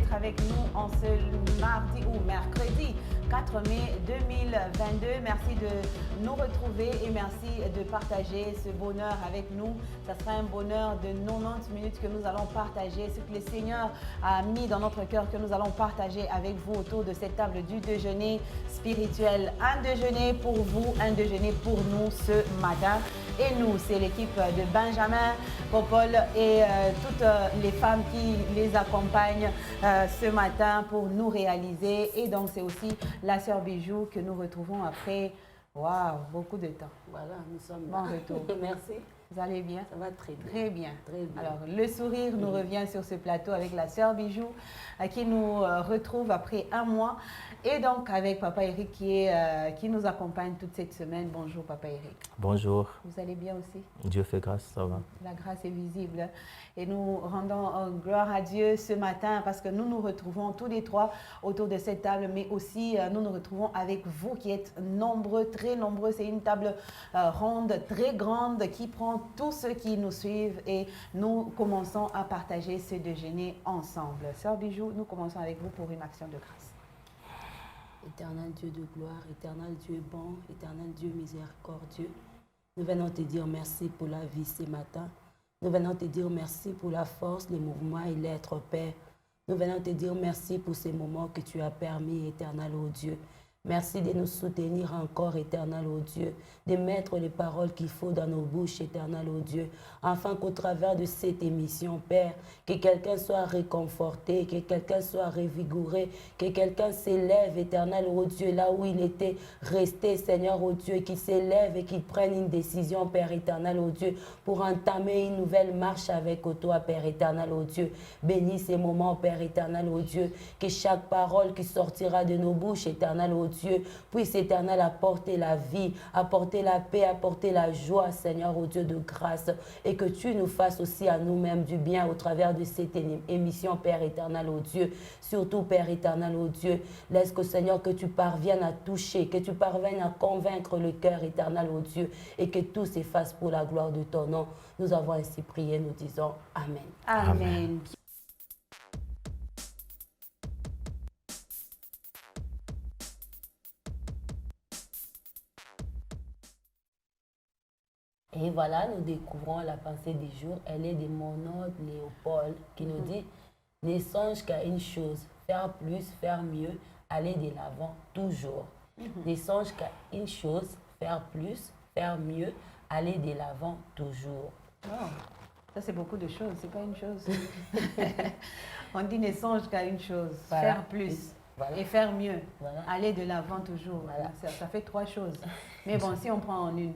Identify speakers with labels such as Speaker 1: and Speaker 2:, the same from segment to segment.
Speaker 1: d'être avec nous en ce mardi ou mercredi 4 mai 2022. Merci de nous retrouver et merci de partager ce bonheur avec nous. Ça sera un bonheur de 90 minutes que nous allons partager, ce que le Seigneur a mis dans notre cœur, que nous allons partager avec vous autour de cette table du déjeuner spirituel. Un déjeuner pour vous, un déjeuner pour nous ce matin. Et nous, c'est l'équipe de Benjamin, Popol et toutes les femmes qui les accompagnent ce matin pour nous réaliser. Et donc, c'est aussi la sœur Bijou que nous retrouvons après, waouh, beaucoup de temps.
Speaker 2: Voilà, nous sommes
Speaker 1: là. Bon retour.
Speaker 2: Merci.
Speaker 1: Vous allez bien?
Speaker 2: Ça va très bien.
Speaker 1: Très bien.
Speaker 2: Très bien.
Speaker 1: Alors, le sourire nous revient sur ce plateau avec la sœur Bijou qui nous retrouve après un mois. Et donc, avec Papa Eric qui nous accompagne toute cette semaine. Bonjour, Papa Eric.
Speaker 3: Bonjour.
Speaker 1: Vous allez bien aussi?
Speaker 3: Dieu fait grâce, ça va.
Speaker 1: La grâce est visible. Et nous rendons gloire à Dieu ce matin parce que nous nous retrouvons tous les trois autour de cette table, mais aussi nous nous retrouvons avec vous qui êtes nombreux, très nombreux. C'est une table ronde, très grande, qui prend tous ceux qui nous suivent et nous commençons à partager ce déjeuner ensemble. Sœur Bijou, nous commençons avec vous pour une action de grâce.
Speaker 2: Éternel Dieu de gloire, éternel Dieu bon, éternel Dieu miséricordieux, nous venons te dire merci pour la vie ce matin. Nous venons te dire merci pour la force, le mouvement et l'être, Père. Nous venons te dire merci pour ces moments que tu as permis, éternel, ô Dieu. Merci de nous soutenir encore, éternel, ô Dieu, de mettre les paroles qu'il faut dans nos bouches, éternel, ô Dieu, afin qu'au travers de cette émission, Père, que quelqu'un soit réconforté, que quelqu'un soit revigoré, que quelqu'un s'élève, éternel, ô Dieu, là où il était resté, Seigneur, ô Dieu, qu'il s'élève et qu'il prenne une décision, Père éternel, ô Dieu, pour entamer une nouvelle marche avec toi, Père éternel, ô Dieu. Bénis ces moments, Père éternel, ô Dieu, que chaque parole qui sortira de nos bouches, éternel, ô Dieu, puisse, éternel, apporter la vie, apporter la paix, apporter la joie, Seigneur, ô Dieu de grâce, et que tu nous fasses aussi à nous-mêmes du bien au travers de cette émission, Père éternel, ô Dieu. Surtout, Père éternel, ô Dieu, laisse que, Seigneur, que tu parviennes à toucher, que tu parviennes à convaincre le cœur éternel, ô Dieu, et que tout s'efface pour la gloire de ton nom. Nous avons ainsi prié, nous disons Amen.
Speaker 1: Amen.
Speaker 2: Et voilà, nous découvrons la pensée du jour. Elle est de mon oncle Léopold qui nous dit « Ne songe qu'à une chose, faire plus, faire mieux, aller de l'avant toujours. Ne songe qu'à une chose, faire plus, faire mieux, aller de l'avant toujours. »
Speaker 1: Oh, ça c'est beaucoup de choses, c'est pas une chose. On dit ne songe qu'à une chose,
Speaker 2: Voilà.
Speaker 1: faire plus.
Speaker 2: Voilà.
Speaker 1: Et faire mieux,
Speaker 2: Voilà.
Speaker 1: aller de l'avant toujours.
Speaker 2: Voilà.
Speaker 1: Ça fait trois choses. Mais bon, si on prend en une.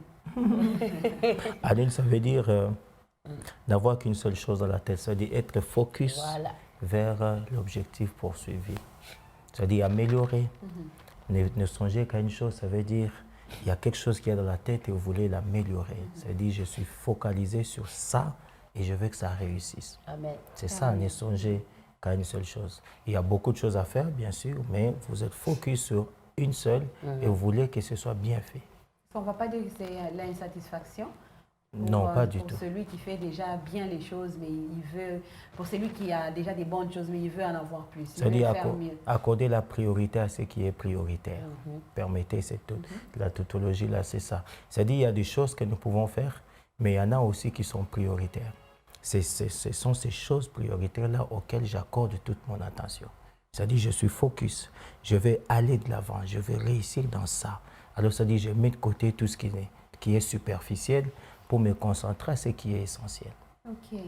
Speaker 3: Aller, ça veut dire n'avoir qu'une seule chose dans la tête, c'est-à-dire être focus
Speaker 2: Voilà.
Speaker 3: vers l'objectif poursuivi. C'est-à-dire améliorer. Ne songer qu'à une chose, ça veut dire il y a quelque chose qui est dans la tête et vous voulez l'améliorer. C'est-à-dire je suis focalisé sur ça et je veux que ça réussisse.
Speaker 2: Amen.
Speaker 3: C'est ça, ne songer qu'à une seule chose. Il y a beaucoup de choses à faire, bien sûr, mais vous êtes focus sur une seule et vous voulez que ce soit bien fait.
Speaker 1: On ne va pas dire que c'est l'insatisfaction.
Speaker 3: Non, pas du tout.
Speaker 1: Pour celui qui fait déjà bien les choses, mais il veut, pour celui qui a déjà des bonnes choses, mais il veut en avoir plus.
Speaker 3: C'est-à-dire accorder la priorité à ce qui est prioritaire. Permettez la tautologie, là, c'est ça. C'est-à-dire il y a des choses que nous pouvons faire, mais il y en a aussi qui sont prioritaires. Ce sont ces choses prioritaires-là auxquelles j'accorde toute mon attention. C'est-à-dire je suis focus, je vais aller de l'avant, je vais réussir dans ça. Alors c'est-à-dire je mets de côté tout ce qui est superficiel pour me concentrer à ce qui est essentiel.
Speaker 1: Ok.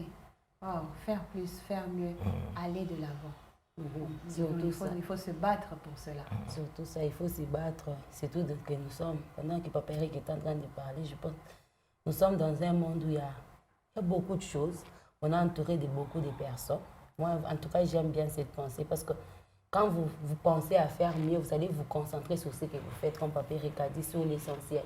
Speaker 1: Wow. Faire plus, faire mieux, aller de l'avant. Il faut se battre pour cela.
Speaker 2: Surtout ça, il faut se battre. C'est tout que nous sommes. Pendant que Papa Eric est en train de parler, je pense nous sommes dans un monde où il y a beaucoup de choses. On est entouré de beaucoup de personnes. Moi, en tout cas, j'aime bien cette pensée parce que quand vous pensez à faire mieux, vous allez vous concentrer sur ce que vous faites, comme Papa Eric a dit, sur l'essentiel.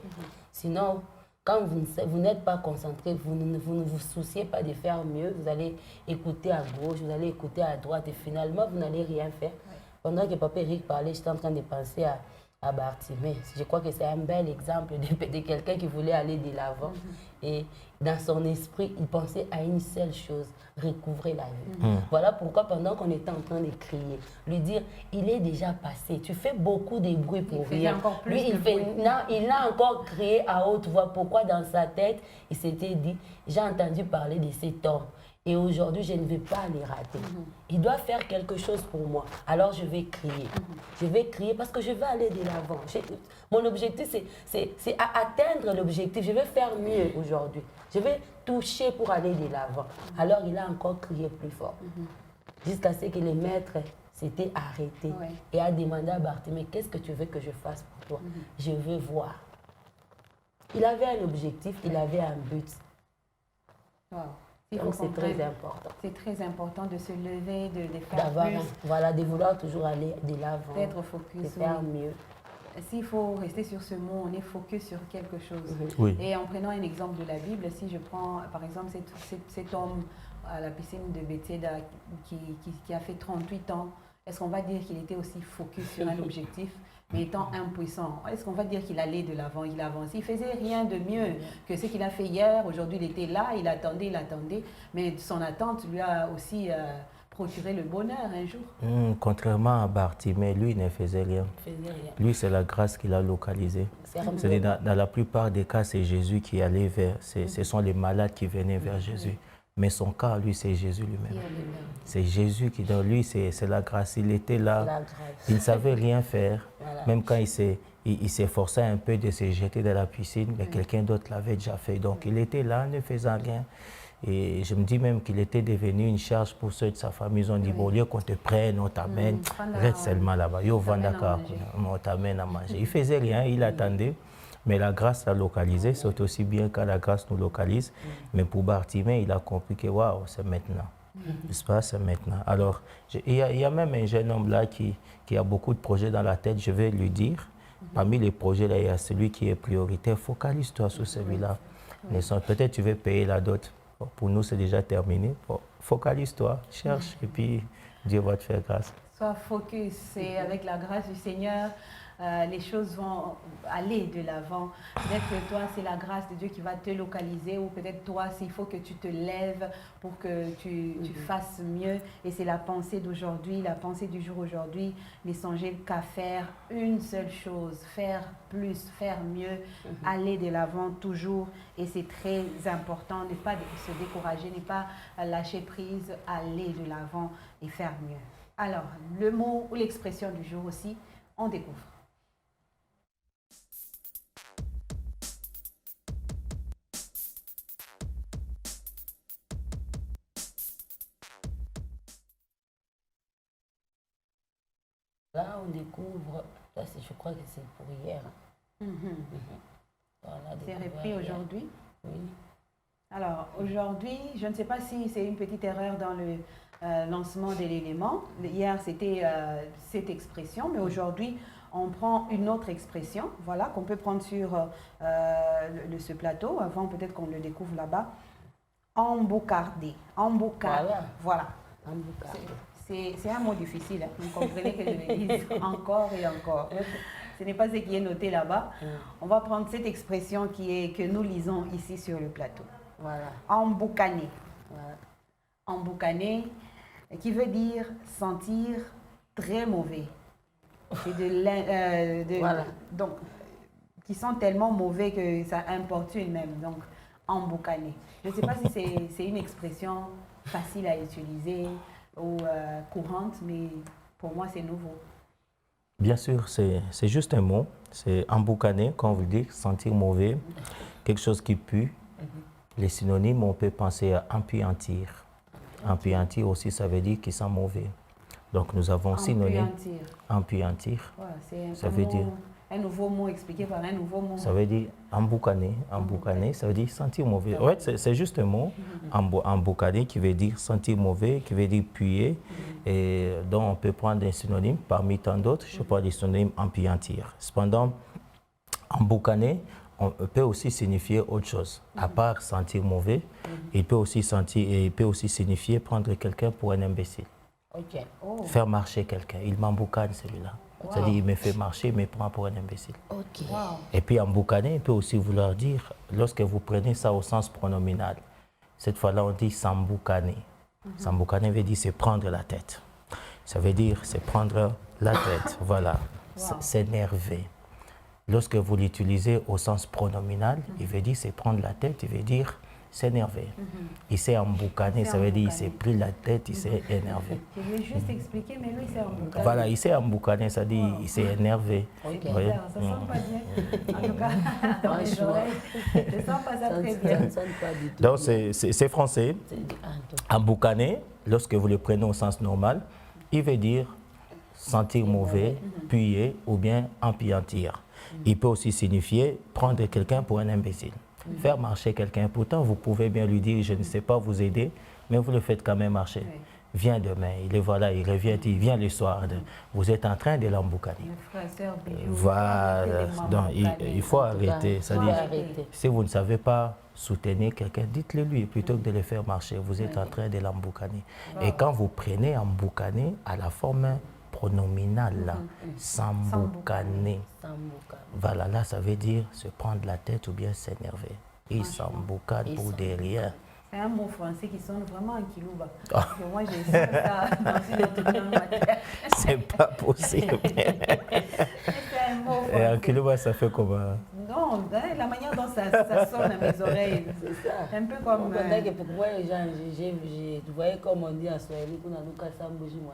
Speaker 2: Sinon, quand vous n'êtes pas concentré, vous ne vous souciez pas de faire mieux, vous allez écouter à gauche, vous allez écouter à droite et finalement, vous n'allez rien faire. Pendant que Papa Eric parlait, j'étais en train de penser à Bartimée. Je crois que c'est un bel exemple de quelqu'un qui voulait aller de l'avant. Et dans son esprit, il pensait à une seule chose, recouvrer la vue. Voilà pourquoi pendant qu'on était en train de crier, lui dire, il est déjà passé, tu fais beaucoup de bruit pour rien. Lui, il a encore crié à haute voix. Pourquoi dans sa tête, il s'était dit, j'ai entendu parler de cet homme. Et aujourd'hui, je ne vais pas les rater. Il doit faire quelque chose pour moi. Alors, je vais crier. Je vais crier parce que je vais aller de l'avant. Mon objectif, c'est atteindre l'objectif. Je vais faire mieux aujourd'hui. Je vais toucher pour aller de l'avant. Alors, il a encore crié plus fort. Jusqu'à ce que le maître s'était arrêté et a demandé à Bartimée, qu'est-ce que tu veux que je fasse pour toi? Je veux voir. Il avait un objectif, il avait un but. Donc c'est très important.
Speaker 1: C'est très important de se lever, de faire plus.
Speaker 2: Voilà, de vouloir toujours aller de l'avant.
Speaker 1: D'être focus.
Speaker 2: De faire mieux.
Speaker 1: S'il faut rester sur ce mot, on est focus sur quelque chose. Et en prenant un exemple de la Bible, si je prends par exemple cet homme à la piscine de Bethesda qui a fait 38 ans, est-ce qu'on va dire qu'il était aussi focus sur un objectif, mais étant impuissant? Est-ce qu'on va dire qu'il allait de l'avant, il avançait? Il faisait rien de mieux que ce qu'il a fait hier. Aujourd'hui, il était là, il attendait, mais son attente lui a aussi procuré le bonheur un jour.
Speaker 3: Contrairement à Bartimée, lui, il ne faisait rien. Lui, c'est la grâce qu'il a localisée. Dans la plupart des cas, c'est Jésus qui allait vers, ce sont les malades qui venaient vers Jésus. Mais son cas, lui, c'est Jésus lui-même. C'est Jésus qui, dans lui, c'est la grâce. Il était là, il ne savait rien faire. Même quand il s'efforçait un peu de se jeter dans la piscine, mais quelqu'un d'autre l'avait déjà fait. Donc, il était là, ne faisant rien. Et je me dis même qu'il était devenu une charge pour ceux de sa famille. Ils ont dit, bon, au lieu qu'on te prenne, on t'amène, reste seulement là-bas. Yo, on t'amène à manger. Il ne faisait rien, il attendait. Mais la grâce l'a localisé, c'est aussi bien quand la grâce nous localise. Mais pour Bartimée, il a compris que waouh, c'est maintenant. N'est-ce pas, c'est maintenant. Alors, il y a même un jeune homme là qui a beaucoup de projets dans la tête, je vais lui dire. Parmi les projets, là, il y a celui qui est prioritaire. Focalise-toi sur celui-là. Peut-être tu veux payer la dot. Pour nous, c'est déjà terminé. Focalise-toi, cherche, et puis Dieu va te faire grâce.
Speaker 1: Sois focus, et avec la grâce du Seigneur, les choses vont aller de l'avant. Peut-être que toi, c'est la grâce de Dieu qui va te localiser, ou peut-être toi, il faut que tu te lèves pour que tu fasses mieux. Et c'est la pensée d'aujourd'hui, la pensée du jour aujourd'hui, ne songer qu'à faire une seule chose, faire plus, faire mieux, aller de l'avant toujours. Et c'est très important, ne pas se décourager, ne pas lâcher prise, aller de l'avant et faire mieux. Alors, le mot ou l'expression du jour aussi, on découvre.
Speaker 2: Là, on découvre, là, je crois que c'est pour hier.
Speaker 1: Voilà, c'est repris aujourd'hui.
Speaker 2: Oui.
Speaker 1: Alors, aujourd'hui, je ne sais pas si c'est une petite erreur dans le lancement de l'élément. Hier, c'était cette expression, mais aujourd'hui, on prend une autre expression, voilà, qu'on peut prendre sur ce plateau. Avant, peut-être qu'on le découvre là-bas. Emboucardé. Voilà. C'est un mot difficile, hein. Vous comprenez que je le dise encore et encore. Ce n'est pas ce qui est noté là-bas. On va prendre cette expression que nous lisons ici sur le plateau.
Speaker 2: Voilà.
Speaker 1: Emboucané. Voilà. Emboucané, qui veut dire sentir très mauvais. C'est donc, qui sont tellement mauvais que ça importune même. Donc, emboucané. Je ne sais pas si c'est une expression facile à utiliser ou courante, mais pour moi, c'est nouveau.
Speaker 3: Bien sûr, c'est juste un mot. C'est emboucané, quand on veut dire sentir mauvais, quelque chose qui pue. Les synonymes, on peut penser à empuantir. Empuantir aussi, ça veut dire qu'il sent mauvais. Donc, nous avons synonyme. Empuantir.
Speaker 1: Ouais,
Speaker 3: ça veut dire
Speaker 1: un nouveau mot expliqué par un nouveau mot.
Speaker 3: Ça veut dire emboucané. Emboucané, ça veut dire sentir mauvais. Ouais, c'est juste un mot. Emboucané qui veut dire sentir mauvais, qui veut dire puer. Et donc, on peut prendre un synonyme parmi tant d'autres. Je prends des synonymes empuantir. Cependant, emboucané, on peut aussi signifier autre chose. À part sentir mauvais, il peut aussi signifier prendre quelqu'un pour un imbécile.
Speaker 2: Okay.
Speaker 3: Faire marcher quelqu'un. Il m'emboucane celui-là. C'est-à-dire, il me fait marcher, il me prend pour un imbécile.
Speaker 2: Ok.
Speaker 1: Wow.
Speaker 3: Et puis, emboucaner, il peut aussi vouloir dire, lorsque vous prenez ça au sens pronominal, cette fois-là, on dit s'emboucaner. S'emboucaner veut dire c'est prendre la tête. Ça veut dire c'est prendre la tête, voilà, s'énerver. Lorsque vous l'utilisez au sens pronominal, il veut dire c'est prendre la tête, il veut dire s'énerver. Il s'est emboucané, ça veut dire il s'est pris la tête, il s'est énervé.
Speaker 1: Je vais juste expliquer, mais lui, il s'est emboucané.
Speaker 3: Voilà, il s'est emboucané, ça dit il s'est énervé.
Speaker 2: Ok.
Speaker 3: Vous voyez?
Speaker 1: Ça ne sonne pas bien. En tout cas, dans mes
Speaker 2: Franchement.
Speaker 1: oreilles, je ne sens pas ça très
Speaker 2: Ça
Speaker 1: bien.
Speaker 2: ne sonne pas du tout.
Speaker 3: Donc c'est français. Emboucaner, lorsque vous le prenez au sens normal, il veut dire sentir mauvais, puer ou bien empiantir. Il peut aussi signifier prendre quelqu'un pour un imbécile. Faire marcher quelqu'un. Pourtant, vous pouvez bien lui dire, je ne sais pas vous aider, mais vous le faites quand même marcher.
Speaker 1: Oui.
Speaker 3: Viens demain, il est voilà, il revient, il vient le soir. Vous êtes en train de l'emboucaner.
Speaker 1: Mes frères, sœurs, bijoux.
Speaker 3: Voilà, donc il faut arrêter.
Speaker 2: Il faut
Speaker 3: C'est-à-dire,
Speaker 2: arrêter.
Speaker 3: si vous ne savez pas soutenir quelqu'un, dites-le lui plutôt que de le faire marcher. Vous êtes en train de l'emboucaner. Et quand vous prenez emboucaner à la forme pronominale, là, s'emboucaner, voilà, là, ça veut dire se prendre la tête ou bien s'énerver. Il s'emboucane pour des rien.
Speaker 1: C'est un mot français qui sonne vraiment en kilouba. Parce que moi, j'ai su ça dans une autre langue matière.
Speaker 3: C'est pas possible.
Speaker 1: C'est un mot
Speaker 3: Et en
Speaker 1: français.
Speaker 3: Kilouba, ça fait comment?
Speaker 1: Non, hein, la manière dont ça sonne à mes oreilles.
Speaker 2: C'est ça.
Speaker 1: Un peu comme...
Speaker 2: On entend que pour moi, les gens, vous voyez comme on dit en Swahili, qu'on a nous cassé un bougie, moi,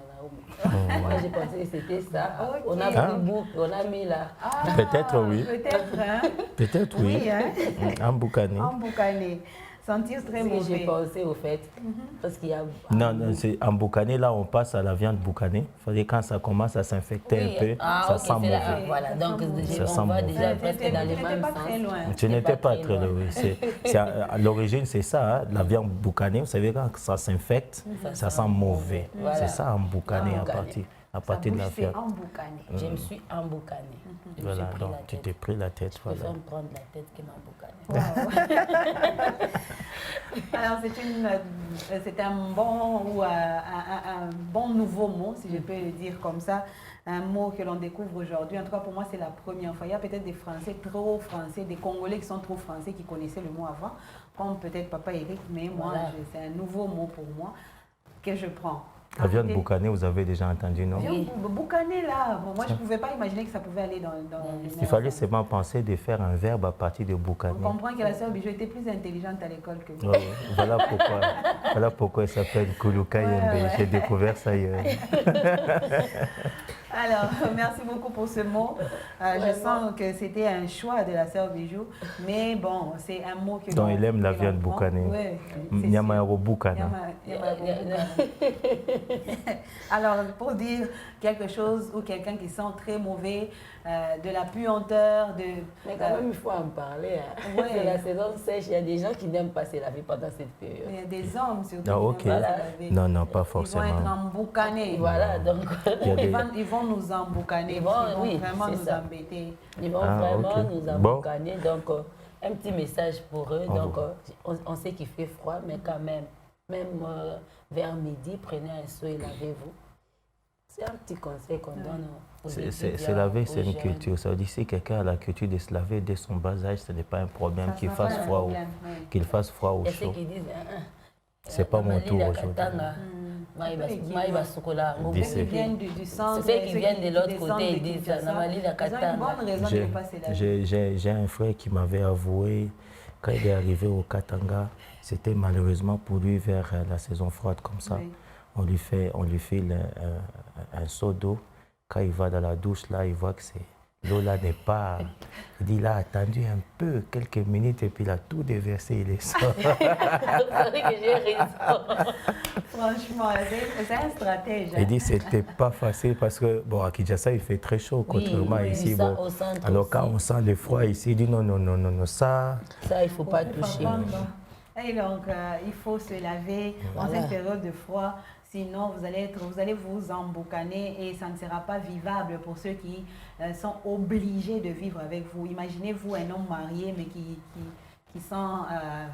Speaker 2: j'ai pensé que c'était ça.
Speaker 1: Ok.
Speaker 2: On a pris le bout, on a mis là.
Speaker 1: Ah,
Speaker 3: Peut-être, oui.
Speaker 1: Peut-être, hein.
Speaker 3: Peut-être oui.
Speaker 1: Oui, hein.
Speaker 3: Emboucaner.
Speaker 1: Emboucané. Sentir très
Speaker 2: C'est ce que j'ai
Speaker 1: mauvais.
Speaker 2: pensé au fait. Parce qu'il y a.
Speaker 3: Non, non, c'est emboucané, là on passe à la viande boucanée. C'est-à-dire quand ça commence à s'infecter un peu, ça
Speaker 2: ok,
Speaker 3: sent
Speaker 2: c'est
Speaker 3: mauvais.
Speaker 2: là. Voilà, donc
Speaker 3: Ça sent
Speaker 2: on va
Speaker 3: mauvais.
Speaker 2: déjà presque dans les
Speaker 1: Tu n'étais
Speaker 2: mêmes
Speaker 1: pas
Speaker 2: sens.
Speaker 1: très loin.
Speaker 3: Tu n'étais pas très
Speaker 2: loin.
Speaker 3: loin. À l'origine, c'est ça, hein, la viande boucanée. Vous savez, quand ça s'infecte, ça sent mauvais.
Speaker 2: Voilà.
Speaker 3: C'est ça, emboucané
Speaker 2: Emboucané.
Speaker 3: à
Speaker 1: Sa
Speaker 3: partir de
Speaker 1: bouche
Speaker 3: la
Speaker 1: s'est
Speaker 3: viande.
Speaker 1: emboucanée.
Speaker 2: Je me suis emboucanée. Je me suis
Speaker 3: Voilà,
Speaker 2: pris
Speaker 3: donc
Speaker 2: la
Speaker 3: tu
Speaker 2: tête.
Speaker 3: t'es pris la tête.
Speaker 2: Je
Speaker 3: Voilà.
Speaker 2: préfère me prendre la tête que m'emboucaner.
Speaker 1: Alors, c'est un bon ou un bon nouveau mot, si je peux le dire comme ça. Un mot que l'on découvre aujourd'hui. En tout cas, pour moi, c'est la première fois. Il y a peut-être des Français trop français, des Congolais qui sont trop français, qui connaissaient le mot avant, comme peut-être Papa Eric, mais moi,
Speaker 2: Voilà.
Speaker 1: c'est un nouveau mot pour moi que je prends.
Speaker 3: La viande
Speaker 1: Écoutez,
Speaker 3: boucanée, vous avez déjà entendu, non?
Speaker 1: viande boucanée, là. Bon, moi, je ne pouvais pas imaginer que ça pouvait aller dans le
Speaker 3: Il fallait seulement penser de faire un verbe à partir de
Speaker 1: On
Speaker 3: boucaner.
Speaker 1: comprend que la sœur Bijou était plus intelligente à l'école que vous.
Speaker 3: Ouais, voilà pourquoi il s'appelle Kuluka Yembe.
Speaker 1: ouais.
Speaker 3: J'ai découvert ça hier.
Speaker 1: Alors, merci beaucoup pour ce mot. Je sens que c'était un choix de la sœur Bijou, mais bon, c'est un mot que
Speaker 3: Donc, il aime la
Speaker 1: que
Speaker 3: viande
Speaker 1: l'on prend.
Speaker 3: boucanée.
Speaker 1: Ouais, c'est
Speaker 3: Nyamaero
Speaker 1: sûr.
Speaker 3: Boukana.
Speaker 1: Alors, pour dire quelque chose ou quelqu'un qui sent très mauvais, de la puanteur,
Speaker 2: Mais quand même, il faut en parler. Hein.
Speaker 1: Ouais.
Speaker 2: C'est la saison sèche. Il y a des gens qui n'aiment pas se laver pendant cette période.
Speaker 1: il y a des hommes surtout.
Speaker 3: Ah,
Speaker 1: qui
Speaker 3: ok.
Speaker 1: n'aiment pas se laver.
Speaker 3: Non, non, pas
Speaker 1: Ils vont
Speaker 3: forcément.
Speaker 1: être emboucanés.
Speaker 2: Voilà, donc
Speaker 3: Il y a des-
Speaker 1: Ils vont nous emboucaner.
Speaker 2: Ils vont, oui,
Speaker 1: vraiment
Speaker 2: c'est
Speaker 1: nous
Speaker 2: ça.
Speaker 1: embêter.
Speaker 2: ils vont
Speaker 3: Ah,
Speaker 2: vraiment
Speaker 3: ok.
Speaker 2: nous
Speaker 3: Bon.
Speaker 2: emboucaner. Donc, un petit message pour eux.
Speaker 3: Au
Speaker 2: Donc,
Speaker 3: revoir.
Speaker 2: on sait qu'il fait froid, mais quand même, vers midi, prenez un seau et lavez-vous. C'est un petit conseil qu'on donne aux
Speaker 3: Se
Speaker 2: étudiants,
Speaker 3: laver,
Speaker 2: aux
Speaker 3: c'est une
Speaker 2: jeunes.
Speaker 3: culture. Ça veut dire que si quelqu'un a la culture de se laver dès son bas âge, ce n'est pas un problème
Speaker 1: Ça
Speaker 3: qu'il
Speaker 1: sera pas
Speaker 3: fasse
Speaker 1: un
Speaker 3: froid ou
Speaker 1: problème, oui.
Speaker 3: qu'il fasse froid ou
Speaker 2: Il y a ceux
Speaker 3: chaud.
Speaker 2: qui disent,
Speaker 3: C'est pas mon tour aujourd'hui.
Speaker 1: Ceux qui viennent du centre,
Speaker 2: C'est ceux qui viennent de l'autre
Speaker 1: descendent
Speaker 2: côté,
Speaker 1: de
Speaker 2: ils disent,
Speaker 1: Kinshasa,
Speaker 2: Namali la
Speaker 1: ils ont une
Speaker 2: katana.
Speaker 1: bonne raison de ne pas se laver.
Speaker 3: J'ai un frère qui m'avait avoué, quand il est arrivé au Katanga, c'était malheureusement pour lui vers la saison froide comme ça.
Speaker 1: Oui.
Speaker 3: On lui file un seau d'eau. Quand il va dans la douche, là, il voit que l'eau là n'est pas... Il dit, il a attendu un peu, quelques minutes, et puis il a tout déversé, il est sort.
Speaker 2: C'est vrai que j'ai raison.
Speaker 1: Franchement, c'est un stratège.
Speaker 3: Il dit, c'était pas facile parce que, bon, à Kinshasa, il fait très chaud, contrairement
Speaker 2: oui,
Speaker 3: ici.
Speaker 2: ça,
Speaker 3: Bon.
Speaker 2: au centre
Speaker 3: Alors, quand
Speaker 2: aussi.
Speaker 3: on sent le froid ici, il dit, non, non, non, non, non, ça...
Speaker 2: Ça, il ne faut pas toucher.
Speaker 1: Et donc, il faut se laver en
Speaker 2: Voilà.
Speaker 1: cette période de froid. Sinon, vous allez vous emboucaner et ça ne sera pas vivable pour ceux qui sont obligés de vivre avec vous. Imaginez-vous un homme marié mais qui sont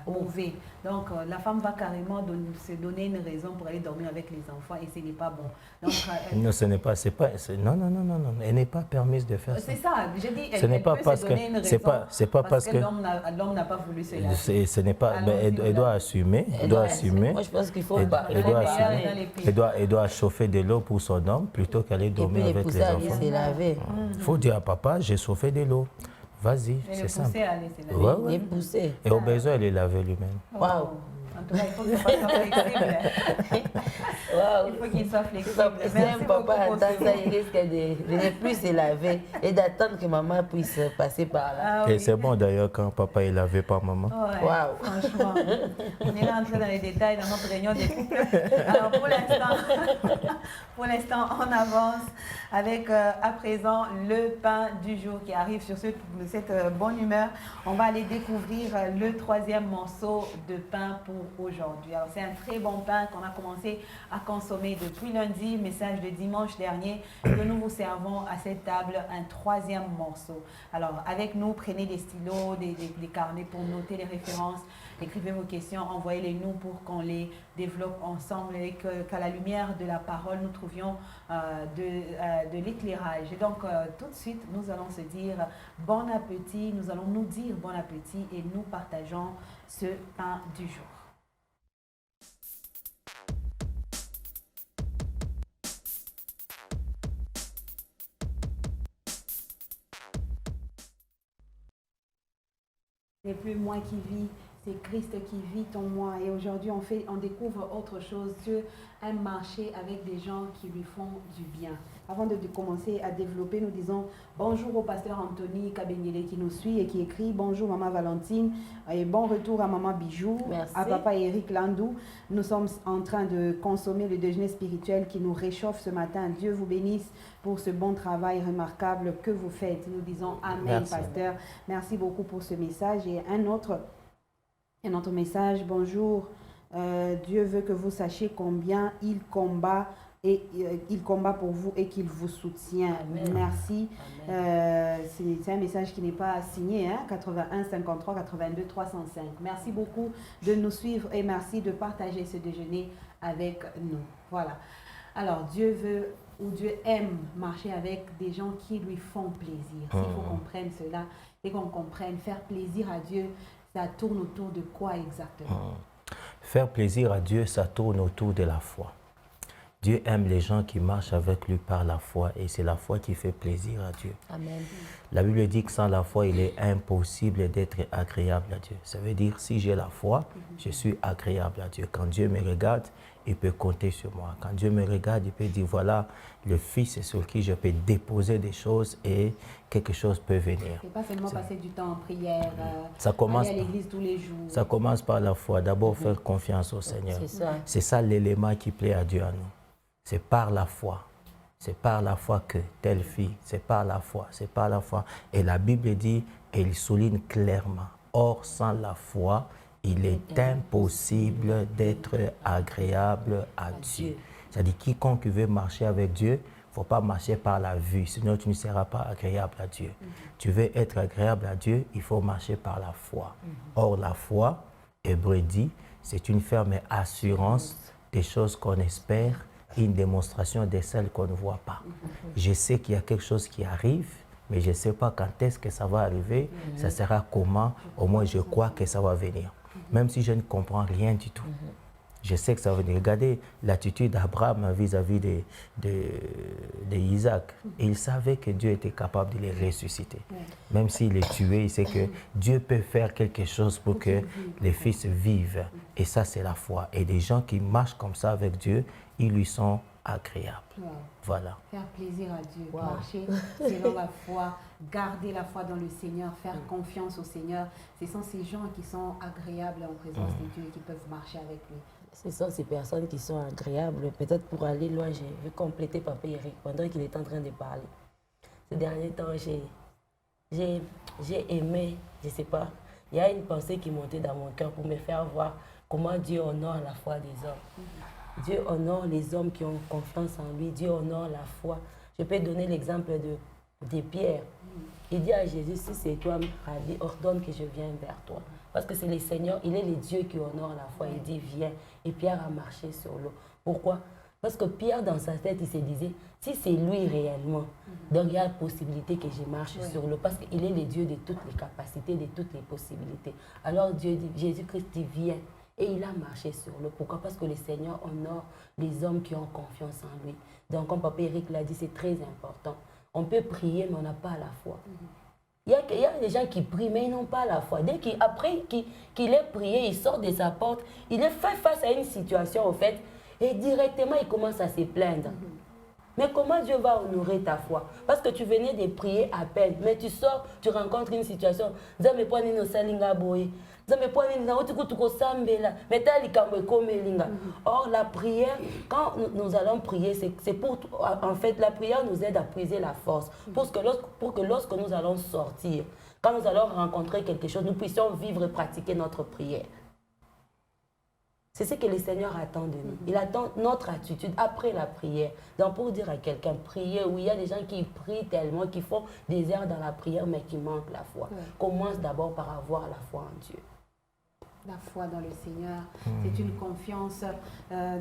Speaker 1: mauvais. Donc, la femme va carrément se donner une raison pour aller dormir avec les enfants et ce n'est pas bon. Donc,
Speaker 3: non, ce n'est pas, non, elle n'est pas permise de faire ça.
Speaker 1: C'est ça, j'ai dit,
Speaker 3: ce n'est pas parce que, c'est pas parce que
Speaker 1: l'homme n'a pas voulu se laver.
Speaker 3: Ce n'est pas, elle doit assumer,
Speaker 2: Moi, je pense qu'il faut pas.
Speaker 3: Elle doit chauffer de l'eau pour son homme plutôt qu'aller dormir avec les enfants. Il faut dire à papa, j'ai chauffé de l'eau. Vas-y, c'est simple.
Speaker 2: Les pousser.
Speaker 3: Et au besoin, elle est lavée lui-même.
Speaker 2: Waouh.
Speaker 1: En tout cas, il faut qu'il soit flexible. Il faut qu'il soit flexible.
Speaker 2: Si un papa attend ça, il risque de ne plus se laver et d'attendre que maman puisse passer par là.
Speaker 3: Et c'est bon d'ailleurs quand papa est lavé par maman.
Speaker 1: Waouh. Franchement, on est là entré dans les détails dans notre réunion des couples. Alors pour l'instant, on avance avec à présent le pain du jour qui arrive sur cette bonne humeur. On va aller découvrir le 3e morceau de pain pour aujourd'hui. Alors c'est un très bon pain qu'on a commencé à consommer depuis lundi, message de dimanche dernier, que nous vous servons à cette table un 3e morceau. Alors avec nous, prenez des stylos, des carnets pour noter les références, écrivez vos questions, envoyez-les nous pour qu'on les développe ensemble et qu'à la lumière de la parole, nous trouvions de l'éclairage. Et donc tout de suite, nous allons se dire bon appétit, nous allons nous dire bon appétit et nous partageons ce pain du jour. C'est plus moi qui vis, c'est Christ qui vit en moi. Et aujourd'hui, on découvre autre chose. Dieu aime marcher avec des gens qui lui font du bien. Avant de commencer à développer, nous disons bonjour au pasteur Anthony Kabenyele qui nous suit et qui écrit bonjour maman Valentine et bon retour à maman Bijou,
Speaker 2: merci.
Speaker 1: À papa Eric Landou. Nous sommes en train de consommer le déjeuner spirituel qui nous réchauffe ce matin. Dieu vous bénisse pour ce bon travail remarquable que vous faites. Nous disons amen. Merci. Pasteur. Merci beaucoup pour ce message. Et un autre message, bonjour. Dieu veut que vous sachiez combien il combat et il combat pour vous et qu'il vous soutient. Amen. Merci. C'est un message qui n'est pas signé, hein? 81 53 82 305. Merci beaucoup de nous suivre et merci de partager ce déjeuner avec nous. Voilà. Alors, Dieu veut ou Dieu aime marcher avec des gens qui lui font plaisir. S'il faut qu'on comprenne cela et qu'on comprenne, faire plaisir à Dieu, ça tourne autour de quoi exactement?
Speaker 3: Faire plaisir à Dieu, ça tourne autour de la foi. Dieu aime les gens qui marchent avec lui par la foi et c'est la foi qui fait plaisir à Dieu.
Speaker 2: Amen.
Speaker 3: La Bible dit que sans la foi, il est impossible d'être agréable à Dieu. Ça veut dire si j'ai la foi, je suis agréable à Dieu. Quand Dieu me regarde, il peut compter sur moi. Quand Dieu me regarde, il peut dire voilà le Fils sur qui je peux déposer des choses et quelque chose peut venir.
Speaker 1: Et pas seulement passer du temps en prière,
Speaker 3: aller
Speaker 1: à l'église tous les jours.
Speaker 3: Ça commence par la foi. D'abord, faire confiance au Seigneur. C'est ça l'élément qui plaît à Dieu à nous. C'est par la foi. C'est par la foi que telle fille, c'est par la foi, c'est par la foi. Et la Bible dit, et il souligne clairement, or sans la foi, il est impossible d'être agréable à Dieu. C'est-à-dire, quiconque veut marcher avec Dieu, il ne faut pas marcher par la vue, sinon tu ne seras pas agréable à Dieu. Tu veux être agréable à Dieu, il faut marcher par la foi. Or, la foi, Hébreu dit, c'est une ferme assurance des choses qu'on espère, une démonstration de celles qu'on ne voit pas. Je sais qu'il y a quelque chose qui arrive, mais je ne sais pas quand est-ce que ça va arriver, ça sera comment, au moins je crois que ça va venir. Même si je ne comprends rien du tout. Je sais que ça va venir. Regardez l'attitude d'Abraham vis-à-vis d'Isaac. Il savait que Dieu était capable de les ressusciter. Même s'il est tué, il sait que Dieu peut faire quelque chose pour que les fils vivent. Et ça, c'est la foi. Et des gens qui marchent comme ça avec Dieu, ils lui sont agréables. Voilà.
Speaker 1: Faire plaisir à Dieu, marcher selon la foi, garder la foi dans le Seigneur, faire confiance au Seigneur. Ce sont ces gens qui sont agréables en présence de Dieu et qui peuvent marcher avec lui.
Speaker 2: Ce sont ces personnes qui sont agréables. peut-être pour aller loin, je vais compléter Papa Eric pendant qu'il est en train de parler. Ces derniers temps, j'ai aimé, je ne sais pas, il y a une pensée qui montait dans mon cœur pour me faire voir comment Dieu honore la foi des hommes. Dieu honore les hommes qui ont confiance en lui. Dieu honore la foi. Je peux donner l'exemple de Pierre. Il dit à Jésus, si c'est toi, ordonne que je vienne vers toi. Parce que c'est le Seigneur, il est le Dieu qui honore la foi. Il dit viens. Et Pierre a marché sur l'eau. Pourquoi? Parce que Pierre, dans sa tête, il se disait, si c'est lui réellement, donc il y a la possibilité que je marche sur l'eau. Parce qu'il est le Dieu de toutes les capacités, de toutes les possibilités. Alors Dieu dit, Jésus-Christ dit, viens. Et il a marché sur l'eau. Pourquoi? Parce que le Seigneur honore les hommes qui ont confiance en lui. Donc, comme Papa Eric l'a dit, c'est très important. On peut prier, mais on n'a pas la foi. Il y a des gens qui prient, mais ils n'ont pas la foi. Dès qu'après qu'il ait prié, il sort de sa porte, il est fait face à une situation, au fait, et directement, il commence à se plaindre. Mais comment Dieu va honorer ta foi? Parce que tu venais de prier à peine, mais tu sors, tu rencontres une situation. Or, la prière, quand nous allons prier, c'est pour... En fait, la prière nous aide à puiser la force. Pour que lorsque nous allons sortir, quand nous allons rencontrer quelque chose, nous puissions vivre et pratiquer notre prière. C'est ce que le Seigneur attend de nous. Il attend notre attitude après la prière. Donc, pour dire à quelqu'un, prier, oui, il y a des gens qui prient tellement, qui font des heures dans la prière, mais qui manquent la foi. Commence d'abord par avoir la foi en Dieu.
Speaker 1: La foi dans le Seigneur, c'est une confiance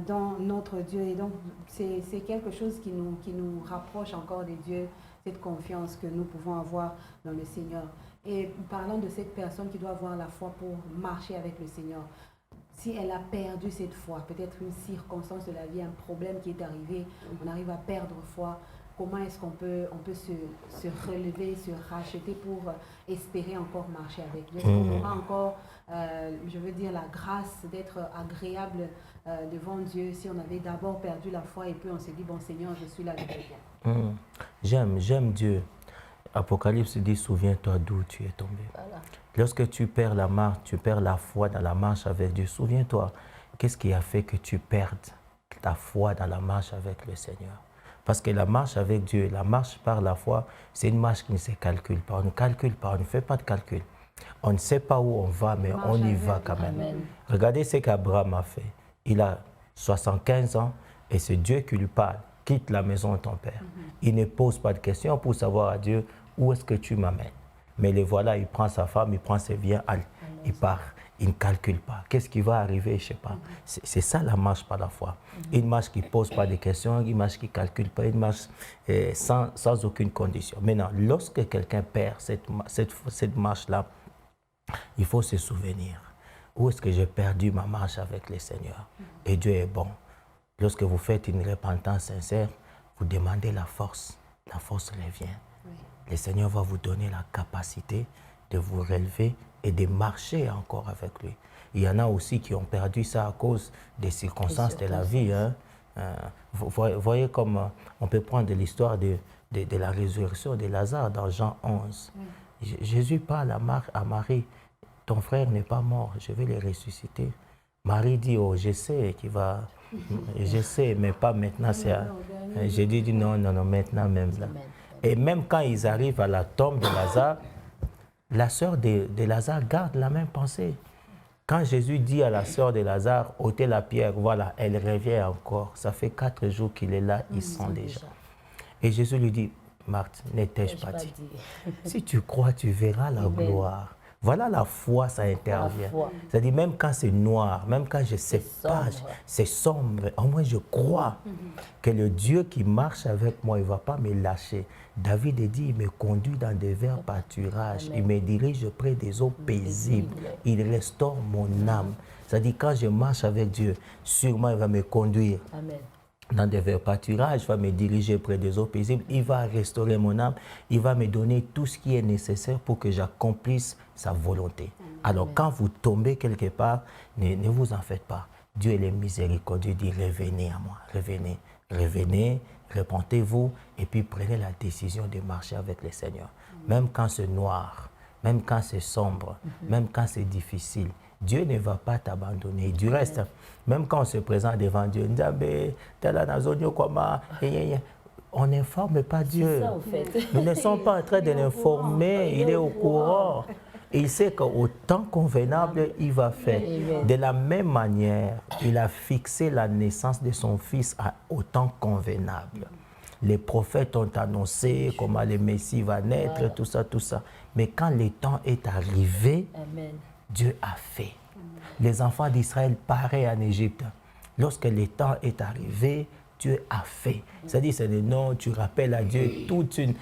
Speaker 1: dans notre Dieu. Et donc, c'est quelque chose qui nous rapproche encore de Dieu, cette confiance que nous pouvons avoir dans le Seigneur. Et parlant de cette personne qui doit avoir la foi pour marcher avec le Seigneur, si elle a perdu cette foi, peut-être une circonstance de la vie, un problème qui est arrivé, on arrive à perdre foi, comment est-ce qu'on peut se relever, se racheter pour espérer encore marcher avec lui? Est-ce qu'on aura encore, je veux dire, la grâce d'être agréable devant Dieu si on avait d'abord perdu la foi et puis on s'est dit, bon Seigneur, je suis là, je reviens.
Speaker 3: J'aime Dieu. Apocalypse dit, souviens-toi d'où tu es tombé. Voilà. Lorsque tu perds la marche, tu perds la foi dans la marche avec Dieu, souviens-toi, qu'est-ce qui a fait que tu perdes ta foi dans la marche avec le Seigneur? Parce que la marche avec Dieu, la marche par la foi, c'est une marche qui ne se calcule pas. On ne calcule pas, on ne fait pas de calcul. On ne sait pas où on va, mais on y va quand même. Amen. Regardez ce qu'Abraham a fait. Il a 75 ans et c'est Dieu qui lui parle. Quitte la maison de ton père. Il ne pose pas de questions pour savoir à Dieu où est-ce que tu m'amènes. Mais le voilà, il prend sa femme, il prend ses biens, il part. Il ne calcule pas. Qu'est-ce qui va arriver, je ne sais pas. C'est ça la marche par la foi. Une marche qui ne pose pas de questions, une marche qui ne calcule pas, une marche sans aucune condition. Maintenant, lorsque quelqu'un perd cette marche-là, il faut se souvenir. Où est-ce que j'ai perdu ma marche avec le Seigneur? Et Dieu est bon. Lorsque vous faites une repentance sincère, vous demandez la force. La force revient. Le Seigneur va vous donner la capacité de vous relever et de marcher encore avec lui. Il y en a aussi qui ont perdu ça à cause des circonstances de la vie. Hein. Vous voyez comme on peut prendre l'histoire de la résurrection de Lazare dans Jean 11. Jésus parle à Marie, ton frère n'est pas mort, je vais le ressusciter. Marie dit, oh, je sais qu'il va... Je sais, mais pas maintenant. J'ai dit non, maintenant même là. Et même quand ils arrivent à la tombe de Lazare, la sœur de Lazare garde la même pensée. Quand Jésus dit à la sœur de Lazare, ôtez la pierre, voilà, elle revient encore. Ça fait 4 jours qu'il est là, ils sont déjà. Et Jésus lui dit, Marthe, ne t'ai-je pas dit? Si tu crois, tu verras la gloire. Voilà la foi, ça intervient. C'est-à-dire même quand c'est noir, même quand je ne sais pas, c'est sombre, au moins je crois que le Dieu qui marche avec moi, il ne va pas me lâcher. David dit, il me conduit dans des verts pâturages, il me dirige près des eaux paisibles, il restaure mon âme. C'est-à-dire quand je marche avec Dieu, sûrement il va me conduire. Amen. Dans des verts pâturages, il va me diriger près des eaux paisibles, il va restaurer mon âme, il va me donner tout ce qui est nécessaire pour que j'accomplisse sa volonté. Alors quand vous tombez quelque part, ne vous en faites pas. Dieu est miséricordieux, dit revenez à moi, revenez, repentez-vous et puis prenez la décision de marcher avec le Seigneur. Même quand c'est noir, même quand c'est sombre, même quand c'est difficile, Dieu ne va pas t'abandonner. Du reste, même quand on se présente devant Dieu, on n'informe pas Dieu. Ça, nous ne sommes pas en train de l'informer, il est au courant. Et il sait qu'au temps convenable, il va faire. De la même manière, il a fixé la naissance de son fils au temps convenable. Les prophètes ont annoncé comment le Messie va naître, tout ça. Mais quand le temps est arrivé, Dieu a fait. Les enfants d'Israël paraient en Égypte. Lorsque le temps est arrivé, Dieu a fait. C'est-à-dire, c'est le nom, tu rappelles à Dieu toute une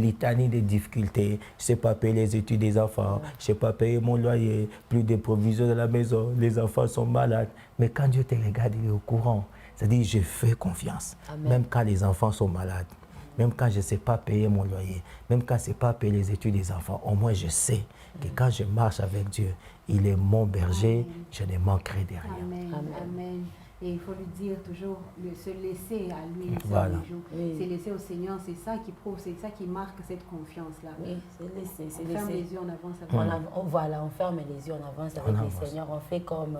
Speaker 3: litanie de difficultés. Je ne sais pas payer les études des enfants, je ne sais pas payer mon loyer, plus de provisions de la maison, les enfants sont malades. Mais quand Dieu te regarde, il est au courant. C'est-à-dire, je fais confiance, même quand les enfants sont malades. Même quand je ne sais pas payer mon loyer, même quand je ne sais pas payer les études des enfants, au moins je sais que quand je marche avec Dieu, il est mon berger, je ne manquerai de rien.
Speaker 1: Amen. Amen. Et il faut lui dire toujours, se laisser à lui
Speaker 3: Voilà.
Speaker 1: se laisser au Seigneur, c'est ça qui prouve, c'est ça qui marque cette confiance-là.
Speaker 2: Oui, c'est laisser.
Speaker 1: On ferme les yeux, on avance avec
Speaker 2: Voilà, on ferme les yeux, on avance avec le Seigneur, on fait comme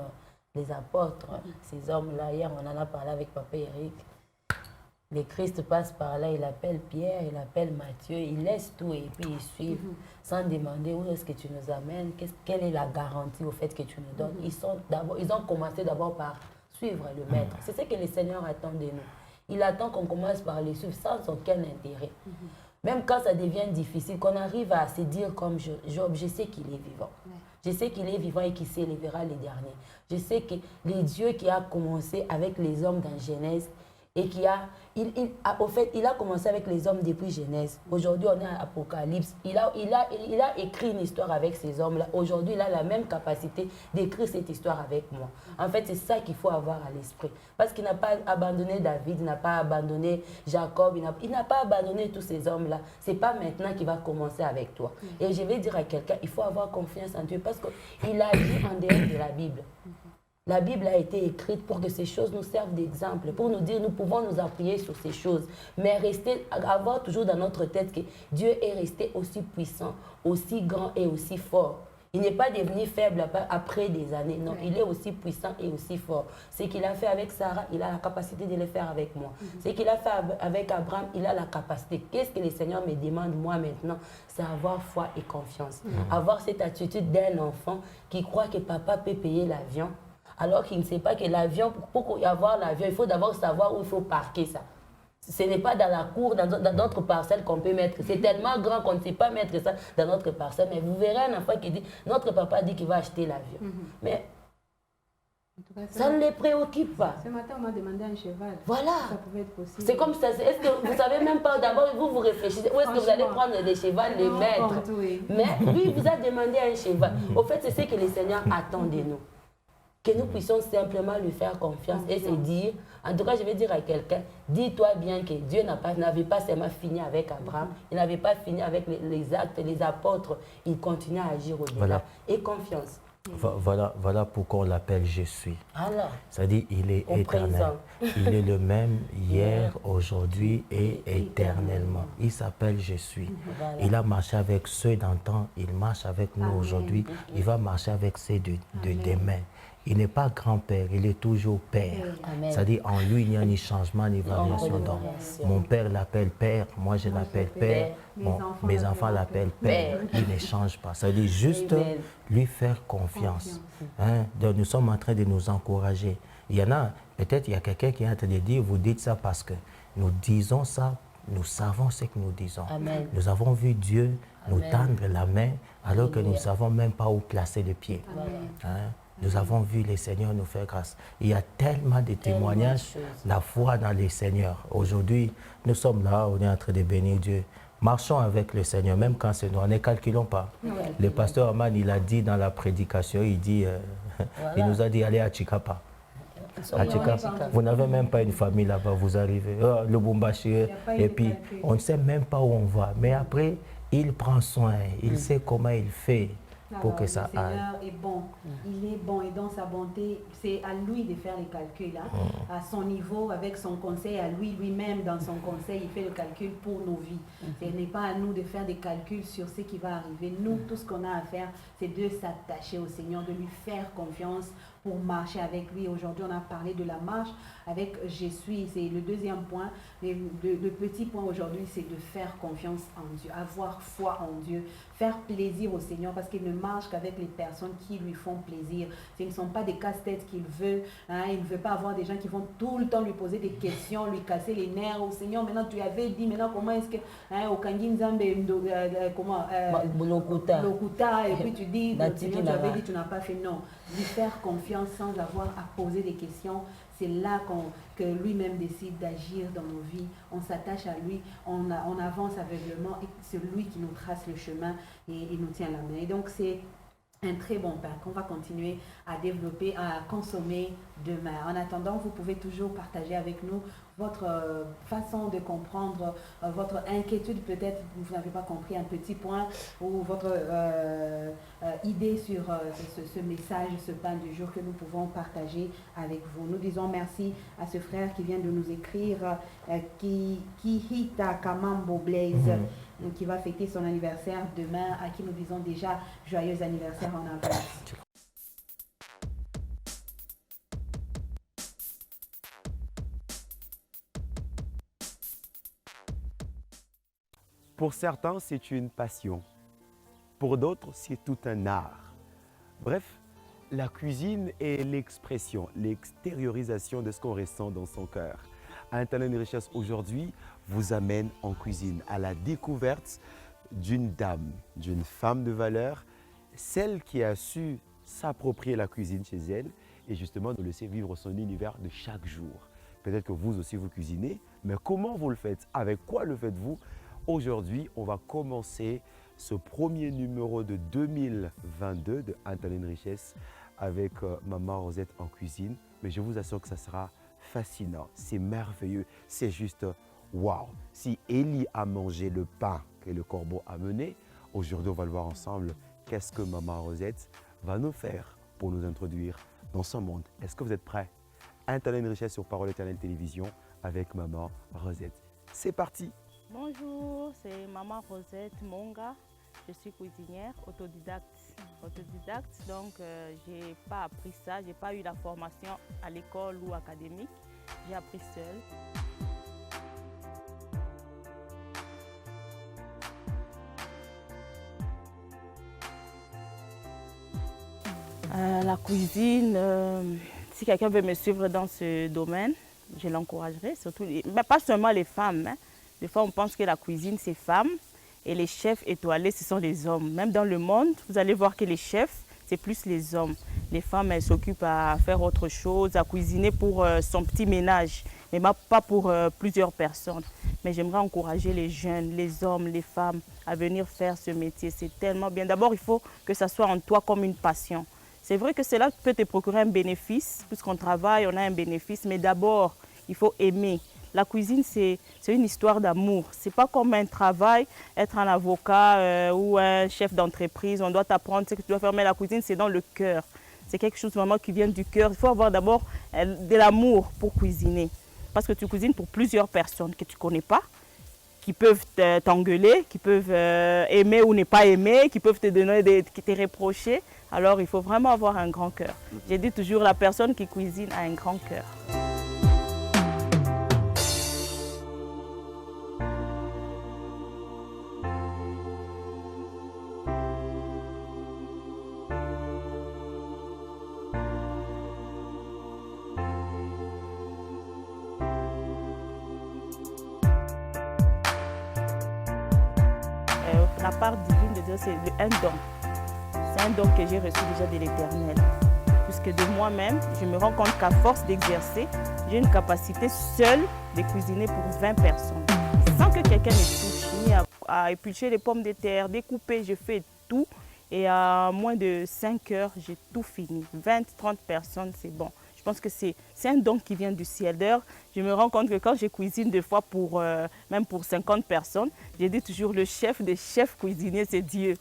Speaker 2: les apôtres, ces hommes-là. Hier, on en a parlé avec Papa Eric. Le Christ passe par là, il appelle Pierre, il appelle Matthieu, il laisse tout et puis il suit sans demander où est-ce que tu nous amènes, quelle est la garantie au fait que tu nous donnes. Ils ont commencé d'abord par suivre le Maître. C'est ce que le Seigneur attend de nous. Il attend qu'on commence par les suivre sans aucun intérêt. Même quand ça devient difficile, qu'on arrive à se dire comme Job, je sais qu'il est vivant. Je sais qu'il est vivant et qu'il s'élèvera les derniers. Je sais que le Dieu qui a commencé avec les hommes dans Genèse, et au fait, il a commencé avec les hommes depuis Genèse. Aujourd'hui, on est à Apocalypse. Il a écrit une histoire avec ces hommes-là. Aujourd'hui, il a la même capacité d'écrire cette histoire avec moi. En fait, c'est ça qu'il faut avoir à l'esprit. Parce qu'il n'a pas abandonné David, il n'a pas abandonné Jacob, il n'a pas abandonné tous ces hommes-là. Ce n'est pas maintenant qu'il va commencer avec toi. Et je vais dire à quelqu'un, il faut avoir confiance en Dieu parce qu'il a dit en dehors de la Bible. La Bible a été écrite pour que ces choses nous servent d'exemple, pour nous dire nous pouvons nous appuyer sur ces choses, mais avoir toujours dans notre tête que Dieu est resté aussi puissant, aussi grand et aussi fort. Il n'est pas devenu faible après des années, non, il est aussi puissant et aussi fort. Ce qu'il a fait avec Sarah, il a la capacité de le faire avec moi. Ce qu'il a fait avec Abraham, il a la capacité. Qu'est-ce que le Seigneur me demande moi maintenant? C'est avoir foi et confiance. Avoir cette attitude d'un enfant qui croit que papa peut payer l'avion, alors qu'il ne sait pas que l'avion, pour y avoir l'avion, il faut d'abord savoir où il faut parquer ça. Ce n'est pas dans la cour, dans notre parcelle qu'on peut mettre. C'est tellement grand qu'on ne sait pas mettre ça dans notre parcelle. Mais vous verrez un enfant qui dit, notre papa dit qu'il va acheter l'avion. Mais ça ne les préoccupe pas.
Speaker 1: Ce matin, on m'a demandé un cheval.
Speaker 2: Voilà.
Speaker 1: Ça pouvait être possible.
Speaker 2: C'est comme ça. Est-ce que vous ne savez même pas, d'abord, vous réfléchissez, où est-ce que vous allez prendre des chevaux, les mettre? Mais lui, il vous a demandé un cheval. Au fait, c'est ce que le Seigneur attend de nous. Que nous puissions simplement lui faire confiance et se dire, en tout cas je vais dire à quelqu'un, dis-toi bien que Dieu n'avait pas seulement fini avec Abraham, il n'avait pas fini avec les actes, les apôtres, il continue à agir au-delà.
Speaker 3: Voilà.
Speaker 2: Et confiance.
Speaker 3: Voilà pourquoi on l'appelle Je suis.
Speaker 2: Alors,
Speaker 3: c'est-à-dire il est éternel. Il est le même hier, aujourd'hui et éternellement. Il s'appelle Je suis.
Speaker 2: Voilà.
Speaker 3: Il a marché avec ceux d'antan, il marche avec nous aujourd'hui, il va marcher avec ceux de demain. Il n'est pas grand-père, il est toujours père. C'est-à-dire en lui, il n'y a ni changement ni variation. Donc, mon père l'appelle père, moi je l'appelle père, mes enfants l'appellent père. Il ne change pas. C'est-à-dire juste lui faire confiance. Hein? Donc, nous sommes en train de nous encourager. Il y en a, peut-être il y a quelqu'un qui est en train de dire, vous dites ça parce que nous disons ça, nous savons ce que nous disons.
Speaker 2: Amen.
Speaker 3: Nous avons vu Dieu nous tendre la main alors que nous ne savons même pas où placer le pied. Hein? Nous avons vu le Seigneur nous faire grâce. Il y a tellement de témoignages, la foi dans le Seigneur. Aujourd'hui, nous sommes là, on est en train de bénir Dieu. Marchons avec le Seigneur, même quand c'est nous, ne calculons pas. Le pasteur Aman, il a dit dans la prédication, il dit, il nous a dit, allez à Chikapa. À Chikapa. Vous n'avez même pas une famille là-bas, vous arrivez, le Bumbashi, et puis on ne sait même pas où on va. Mais après, il prend soin, il sait comment il fait. Pour que ça aille.
Speaker 1: Le Seigneur est bon. Il est bon et dans sa bonté, c'est à lui de faire les calculs. À son niveau, avec son conseil, à lui-même, dans son conseil, il fait le calcul pour nos vies. Ce n'est pas à nous de faire des calculs sur ce qui va arriver. Nous, tout ce qu'on a à faire, c'est de s'attacher au Seigneur, de lui faire confiance pour marcher avec lui. Aujourd'hui, on a parlé de la marche avec Je suis, c'est le deuxième point. Mais le petit point aujourd'hui, c'est de faire confiance en Dieu, avoir foi en Dieu, faire plaisir au Seigneur parce qu'il ne marche qu'avec les personnes qui lui font plaisir. Ce ne sont pas des casse-têtes qu'il veut. Hein, il ne veut pas avoir des gens qui vont tout le temps lui poser des questions, lui casser les nerfs. Au Seigneur, maintenant tu avais dit, maintenant comment est-ce que, hein, au Kangi Nzambe, comment, Lokuta, et puis tu dis, Seigneur, tu avais dit, tu n'as pas fait. Non, lui faire confiance sans avoir à poser des questions. C'est là que lui-même décide d'agir dans nos vies. On s'attache à lui, on avance aveuglément et c'est lui qui nous trace le chemin et il nous tient la main. Et donc c'est un très bon pain qu'on va continuer à développer, à consommer demain. En attendant, vous pouvez toujours partager avec nous votre façon de comprendre, votre inquiétude, peut-être vous n'avez pas compris un petit point, ou votre idée sur ce message, ce pain du jour que nous pouvons partager avec vous. Nous disons merci à ce frère qui vient de nous écrire, Kihita Kamambo Blaise, qui va fêter son anniversaire demain, à qui nous disons déjà joyeux anniversaire en avance.
Speaker 4: Pour certains, c'est une passion. Pour d'autres, c'est tout un art. Bref, la cuisine est l'expression, l'extériorisation de ce qu'on ressent dans son cœur. Un talent de richesse aujourd'hui vous amène en cuisine à la découverte d'une dame, d'une femme de valeur, celle qui a su s'approprier la cuisine chez elle et justement de laisser vivre son univers de chaque jour. Peut-être que vous aussi vous cuisinez, mais comment vous le faites? Avec quoi le faites-vous? Aujourd'hui, on va commencer ce premier numéro de 2022 de Un talent de richesse avec Maman Rosette en cuisine. Mais je vous assure que ça sera fascinant, c'est merveilleux, c'est juste waouh. Si Élie a mangé le pain que le corbeau a mené, aujourd'hui on va le voir ensemble. Qu'est-ce que Maman Rosette va nous faire pour nous introduire dans son monde? Est-ce que vous êtes prêts? Un talent de richesse sur Parole Éternelle Télévision avec Maman Rosette. C'est parti!
Speaker 5: Bonjour, c'est Maman Rosette Monga. Je suis cuisinière autodidacte. Donc j'ai pas appris ça, j'ai pas eu la formation à l'école ou académique. J'ai appris seule. La cuisine, si quelqu'un veut me suivre dans ce domaine, je l'encouragerai, surtout, mais pas seulement les femmes. Hein. Des fois, on pense que la cuisine, c'est femmes et les chefs étoilés, ce sont les hommes. Même dans le monde, vous allez voir que les chefs, c'est plus les hommes. Les femmes, elles s'occupent à faire autre chose, à cuisiner pour son petit ménage, mais pas pour plusieurs personnes. Mais j'aimerais encourager les jeunes, les hommes, les femmes à venir faire ce métier. C'est tellement bien. D'abord, il faut que ça soit en toi comme une passion. C'est vrai que cela peut te procurer un bénéfice. Puisqu'on travaille, on a un bénéfice, mais d'abord, il faut aimer. La cuisine, c'est une histoire d'amour. Ce n'est pas comme un travail, être un avocat ou un chef d'entreprise. On doit t'apprendre ce que tu dois faire, mais la cuisine, c'est dans le cœur. C'est quelque chose vraiment qui vient du cœur. Il faut avoir d'abord de l'amour pour cuisiner. Parce que tu cuisines pour plusieurs personnes que tu ne connais pas, qui peuvent t'engueuler, qui peuvent aimer ou ne pas aimer, qui peuvent te donner qui te reprocher. Alors, il faut vraiment avoir un grand cœur. J'ai dit toujours, la personne qui cuisine a un grand cœur. La part divine de Dieu, c'est un don. C'est un don que j'ai reçu déjà de l'Éternel. Puisque de moi-même, je me rends compte qu'à force d'exercer, j'ai une capacité seule de cuisiner pour 20 personnes. Sans que quelqu'un ne touche, ni à éplucher les pommes de terre, découper, je fais tout. Et à moins de 5 heures, j'ai tout fini. 20, 30 personnes, c'est bon. Je pense que c'est un don qui vient du ciel. D'ailleurs, je me rends compte que quand je cuisine des fois même pour 50 personnes, j'ai dit toujours le chef des chefs cuisiniers, c'est Dieu.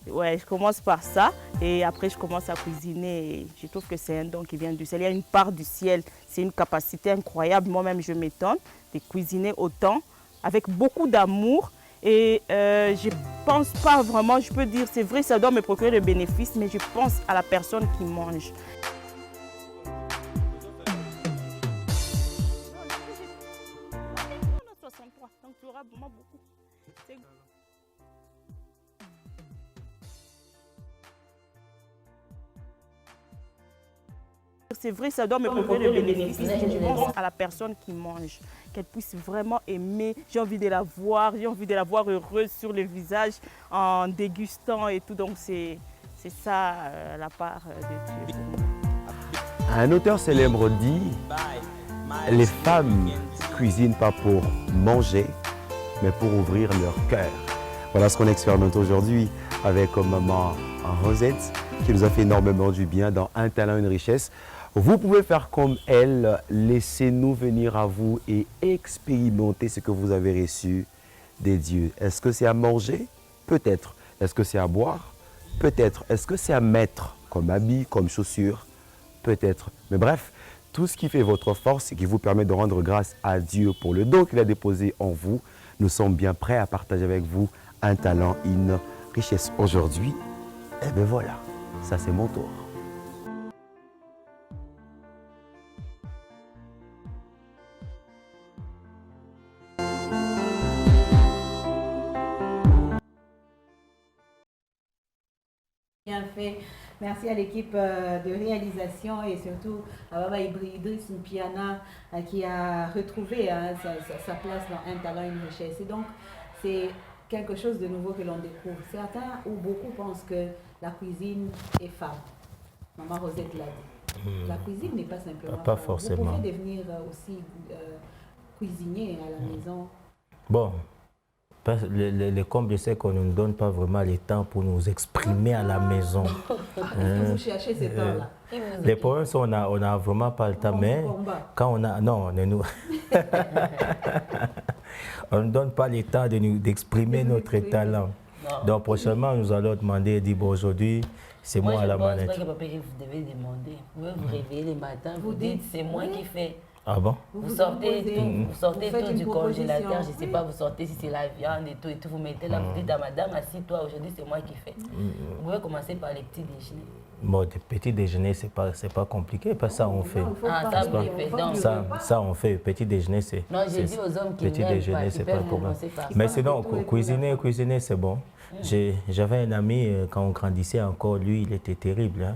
Speaker 5: Ouais, je commence par ça et après je commence à cuisiner. Et je trouve que c'est un don qui vient du ciel. Il y a une part du ciel, c'est une capacité incroyable. Moi-même, je m'étonne de cuisiner autant, avec beaucoup d'amour. Et je ne pense pas vraiment, je peux dire, c'est vrai, ça doit me procurer le bénéfice, mais je pense à la personne qui mange. vraiment beaucoup. C'est vrai, ça doit me procurer le bénéfice. Je pense à la personne qui mange, qu'elle puisse vraiment aimer. J'ai envie de la voir heureuse sur le visage en dégustant et tout. Donc c'est ça la part de Dieu.
Speaker 4: Un auteur célèbre dit « Les femmes cuisinent pas pour manger, mais pour ouvrir leur cœur ». Voilà ce qu'on expérimente aujourd'hui avec maman Rosette, qui nous a fait énormément du bien dans Un talent, une richesse. Vous pouvez faire comme elle, laissez-nous venir à vous et expérimenter ce que vous avez reçu des dieux. Est-ce que c'est à manger? Peut-être. Est-ce que c'est à boire? Peut-être. Est-ce que c'est à mettre comme habit, comme chaussures? Peut-être. Mais bref, tout ce qui fait votre force et qui vous permet de rendre grâce à Dieu pour le don qu'il a déposé en vous, nous sommes bien prêts à partager avec vous un talent, une richesse. Aujourd'hui, et bien voilà, ça c'est mon tour.
Speaker 1: Bien fait. Merci à l'équipe de réalisation et surtout à Baba Idriss Mpiana qui a retrouvé sa place dans Un talent, une richesse. Et donc, c'est quelque chose de nouveau que l'on découvre. Certains ou beaucoup pensent que la cuisine est femme. Maman Rosette l'a dit. La cuisine n'est pas simplement
Speaker 3: pas
Speaker 1: femme.
Speaker 3: forcément.
Speaker 1: Vous pouvez devenir aussi cuisinier à la maison.
Speaker 3: Bon, le comble, c'est qu'on ne nous donne pas vraiment le temps pour nous exprimer à la maison.
Speaker 1: Vous cherchez ces temps-là.
Speaker 3: Les problèmes sont on a vraiment pas le temps, mais quand on a... Non, on ne donne pas le temps d'exprimer notre talent.
Speaker 2: Non.
Speaker 3: Donc prochainement, nous allons demander, dire bon, aujourd'hui, c'est moi à la manette.
Speaker 2: Moi, je pense que vous devez demander. Vous vous réveillez le matin, vous dites c'est moi qui fais.
Speaker 3: Ah bon?
Speaker 2: Vous sortez tout du congélateur, je ne sais
Speaker 1: oui.
Speaker 2: pas, vous sortez si c'est la viande et tout, vous mettez là, vous dites à madame, assis-toi, aujourd'hui c'est moi qui fais. Vous pouvez commencer par les petits déjeuners.
Speaker 3: Bon, des petits déjeuners, c'est pas compliqué, parce que ça on fait. Ça on fait. Petit déjeuner, c'est...
Speaker 2: Non, j'ai dit aux hommes qui
Speaker 3: petit
Speaker 2: n'aiment
Speaker 3: déjeuner,
Speaker 2: pas,
Speaker 3: c'est pas commun.
Speaker 2: par
Speaker 3: Mais sinon, cuisiner, c'est bon. J'avais un ami, quand on grandissait encore, lui, il était terrible. Hein.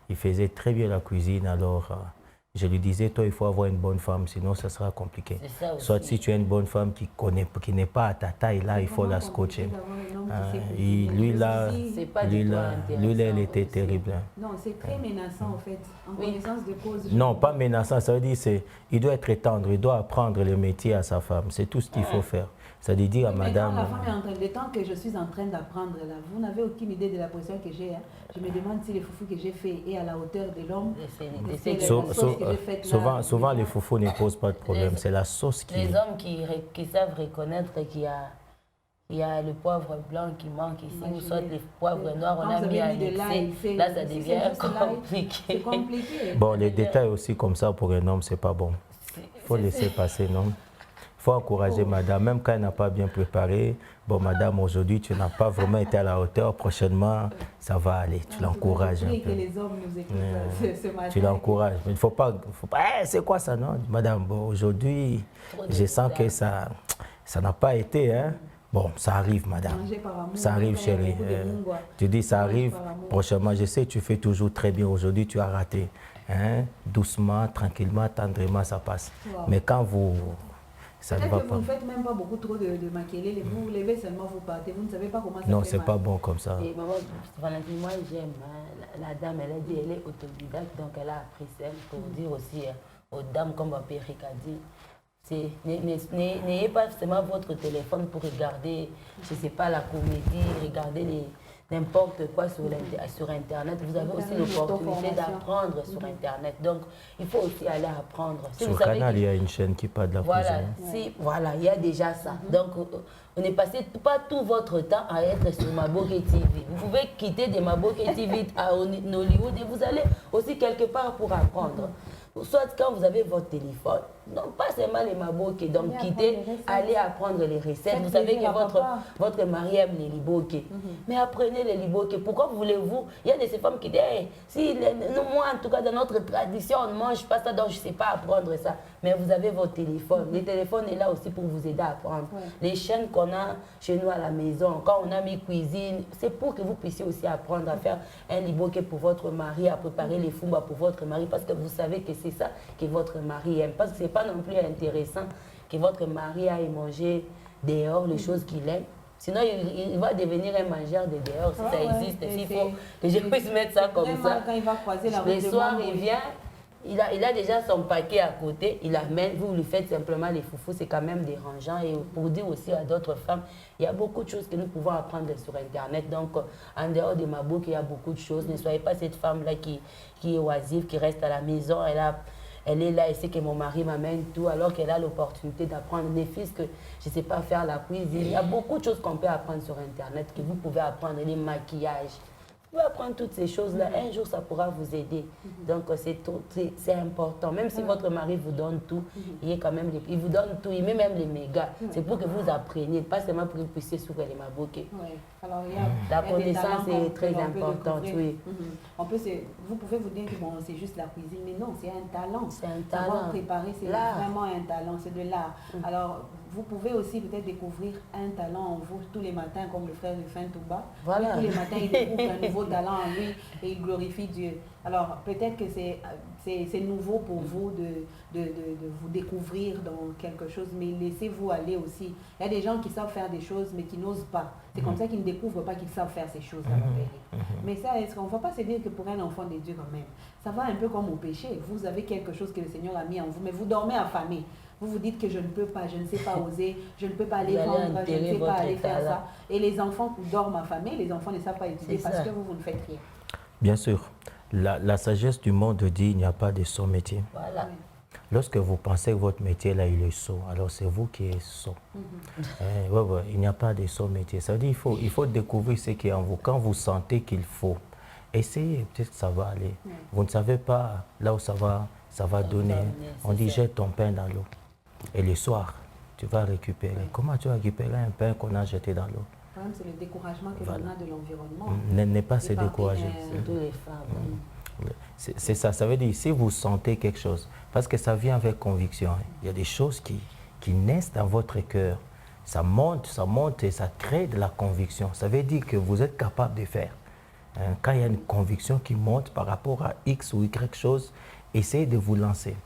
Speaker 3: Il faisait très bien la cuisine, alors... je lui disais, toi, il faut avoir une bonne femme, sinon ça sera compliqué. Soit si tu as une bonne femme qui n'est pas à ta taille, là, il faut la scotcher. Lui, là, il était terrible.
Speaker 1: Non, c'est très menaçant, en fait, en connaissance de cause.
Speaker 3: Non, pas menaçant, ça veut dire il doit être tendre, il doit apprendre le métier à sa femme. C'est tout ce qu'il faut faire. Ça veut dire à madame...
Speaker 1: Quand la femme est en train, le temps que je suis en train d'apprendre, là, vous n'avez aucune idée de la pression que j'ai. Hein. Je me demande si le foufou que j'ai fait est à la hauteur de l'homme. Souvent, les foufous ne posent pas de problème. C'est la sauce qui...
Speaker 2: Les hommes qui savent reconnaître qu'il y a le poivre blanc qui manque ici, ou soit le poivre noir, on a mis à l'excès. Là, ça devient compliqué.
Speaker 3: Bon, les détails aussi comme ça pour un homme, c'est pas bon. Il faut laisser passer, non? Il faut encourager madame, même quand elle n'a pas bien préparé. Bon, madame, aujourd'hui, tu n'as pas vraiment été à la hauteur. Prochainement, ça va aller. Tu l'encourages un peu.
Speaker 1: Que les hommes nous écoutent ce matin.
Speaker 3: Tu l'encourages. Mais il ne faut pas... c'est quoi ça, non? Madame, bon, aujourd'hui, je sens que ça n'a pas été, hein? Bon, ça arrive, madame. Ça arrive, chérie. Tu dis, ça arrive. Prochainement, je sais, tu fais toujours très bien. Aujourd'hui, tu as raté. Hein? Doucement, tranquillement, tendrement, ça passe. Wow. Mais quand vous...
Speaker 1: Peut-être que vous ne faites même pas beaucoup trop de maquiller, vous vous levez seulement, vous partez, vous ne savez pas comment ça
Speaker 3: non, c'est pas bon comme ça.
Speaker 2: Et maman, Valentine, moi j'aime, hein, la dame, elle a dit, elle est autodidacte, donc elle a appris ça pour dire aussi aux dames, comme Péric a dit, n'ayez pas seulement votre téléphone pour regarder, je ne sais pas, la comédie, regarder n'importe quoi sur Internet. Vous avez aussi l'opportunité d'apprendre sur Internet. Donc, il faut aussi aller apprendre. Si
Speaker 3: sur Canal, il y a une chaîne qui parle de la cuisine.
Speaker 2: Voilà, il y a déjà ça. Donc, on ne passez pas tout votre temps à être sur Maboké TV. Vous pouvez quitter de Maboké TV à Hollywood et vous allez aussi quelque part pour apprendre. Soit quand vous avez votre téléphone, non pas seulement les maboké, donc
Speaker 1: Allez
Speaker 2: quitter,
Speaker 1: apprendre les recettes.
Speaker 2: aller apprendre les recettes.
Speaker 1: Faites
Speaker 2: Vous savez
Speaker 1: plaisir
Speaker 2: que
Speaker 1: à papa.
Speaker 2: votre mari aime les liboké. Mais apprenez les liboké. Pourquoi voulez-vous? Il y a de ces femmes qui disent, hey, moi en tout cas dans notre tradition, on ne mange pas ça, donc je ne sais pas apprendre ça. Mais vous avez votre téléphone. Le téléphone est là aussi pour vous aider à apprendre.
Speaker 1: Ouais.
Speaker 2: Les chaînes qu'on a chez nous à la maison, quand on a mis cuisine, c'est pour que vous puissiez aussi apprendre à faire un liboké pour votre mari, à préparer les fumba pour votre mari, parce que vous savez que c'est ça que votre mari aime. Parce que ce n'est pas non plus intéressant que votre mari aille manger dehors les choses qu'il aime. Sinon, il va devenir un mangeur de dehors, si ça existe. S'il faut que je puisse mettre ça comme ça.
Speaker 1: Quand il va croiser la route
Speaker 2: Le
Speaker 1: de
Speaker 2: soir,
Speaker 1: Mambo,
Speaker 2: il vient, il a déjà son paquet à côté, il amène, vous lui faites simplement les foufous, c'est quand même dérangeant. Et pour dire aussi à d'autres femmes, il y a beaucoup de choses que nous pouvons apprendre sur Internet. Donc, en dehors de ma boucle, il y a beaucoup de choses. Ne soyez pas cette femme-là qui est oisive, qui reste à la maison. Elle est là, elle sait que mon mari m'amène tout, alors qu'elle a l'opportunité d'apprendre. Ne fût-ce que je ne sais pas faire la cuisine. Il y a beaucoup de choses qu'on peut apprendre sur Internet, que vous pouvez apprendre, les maquillages. Vous pouvez apprendre toutes ces choses-là. Un jour, ça pourra vous aider. Donc, c'est important. Même si votre mari vous donne tout, il vous donne tout, il met même les mégas. C'est pour que vous appreniez, pas seulement pour que vous puissiez s'ouvrir les maboké.
Speaker 1: Ouais. Alors,
Speaker 2: La
Speaker 1: il y a des
Speaker 2: connaissance
Speaker 1: talents
Speaker 2: est très
Speaker 1: qu'on peut
Speaker 2: importante,
Speaker 1: découvrir.
Speaker 2: oui.
Speaker 1: Vous pouvez vous dire que bon, c'est juste la cuisine, mais non, c'est un talent.
Speaker 2: C'est un
Speaker 1: Savoir
Speaker 2: talent.
Speaker 1: préparer, c'est
Speaker 2: L'art.
Speaker 1: vraiment un talent, c'est de l'art. Alors, vous pouvez aussi peut-être découvrir un talent en vous tous les matins, comme le frère Rufin Touba.
Speaker 2: Voilà.
Speaker 1: Lui, tous les matins, il découvre un nouveau talent en lui et il glorifie Dieu. Alors, peut-être que c'est nouveau pour vous de vous découvrir dans quelque chose, mais laissez-vous aller aussi. Il y a des gens qui savent faire des choses, mais qui n'osent pas. C'est comme ça qu'ils ne découvrent pas qu'ils savent faire ces choses-là. Mais ça, est-ce qu'on ne va pas se dire que pour un enfant de Dieu quand même, ça va un peu comme au péché. Vous avez quelque chose que le Seigneur a mis en vous, mais vous dormez affamé. Vous vous dites que je ne peux pas, je ne sais pas oser, je ne peux pas aller
Speaker 2: Vous allez
Speaker 1: vendre, je ne
Speaker 2: enterrer
Speaker 1: sais pas
Speaker 2: votre
Speaker 1: aller faire
Speaker 2: talent.
Speaker 1: ça. Et les enfants dorment affamés, les enfants ne savent pas étudier
Speaker 2: C'est
Speaker 1: parce
Speaker 2: ça.
Speaker 1: que vous ne faites rien.
Speaker 3: Bien sûr, la sagesse du monde dit il n'y a pas de sot métier.
Speaker 2: Voilà.
Speaker 3: Lorsque vous pensez que votre métier là il est sot, alors c'est vous qui êtes sot. Il n'y a pas de sot métier. Ça veut dire il faut découvrir ce qui est en vous. Quand vous sentez qu'il faut, essayez, peut-être que ça va aller. Vous ne savez pas là où ça va donner. On dit jette ton pain dans l'eau. Et le soir, tu vas récupérer. Comment tu vas récupérer un pain qu'on a jeté dans l'eau?
Speaker 1: Le problème, c'est le découragement que l'on a de l'environnement.
Speaker 3: N'est pas se
Speaker 1: Et par
Speaker 3: décourager.
Speaker 2: Surtout les femmes.
Speaker 3: C'est ça, ça veut dire si vous sentez quelque chose, parce que ça vient avec conviction. Il y a des choses qui naissent dans votre cœur. Ça monte et ça crée de la conviction. Ça veut dire que vous êtes capable de faire. Quand il y a une conviction qui monte par rapport à X ou Y chose, essayez de vous lancer.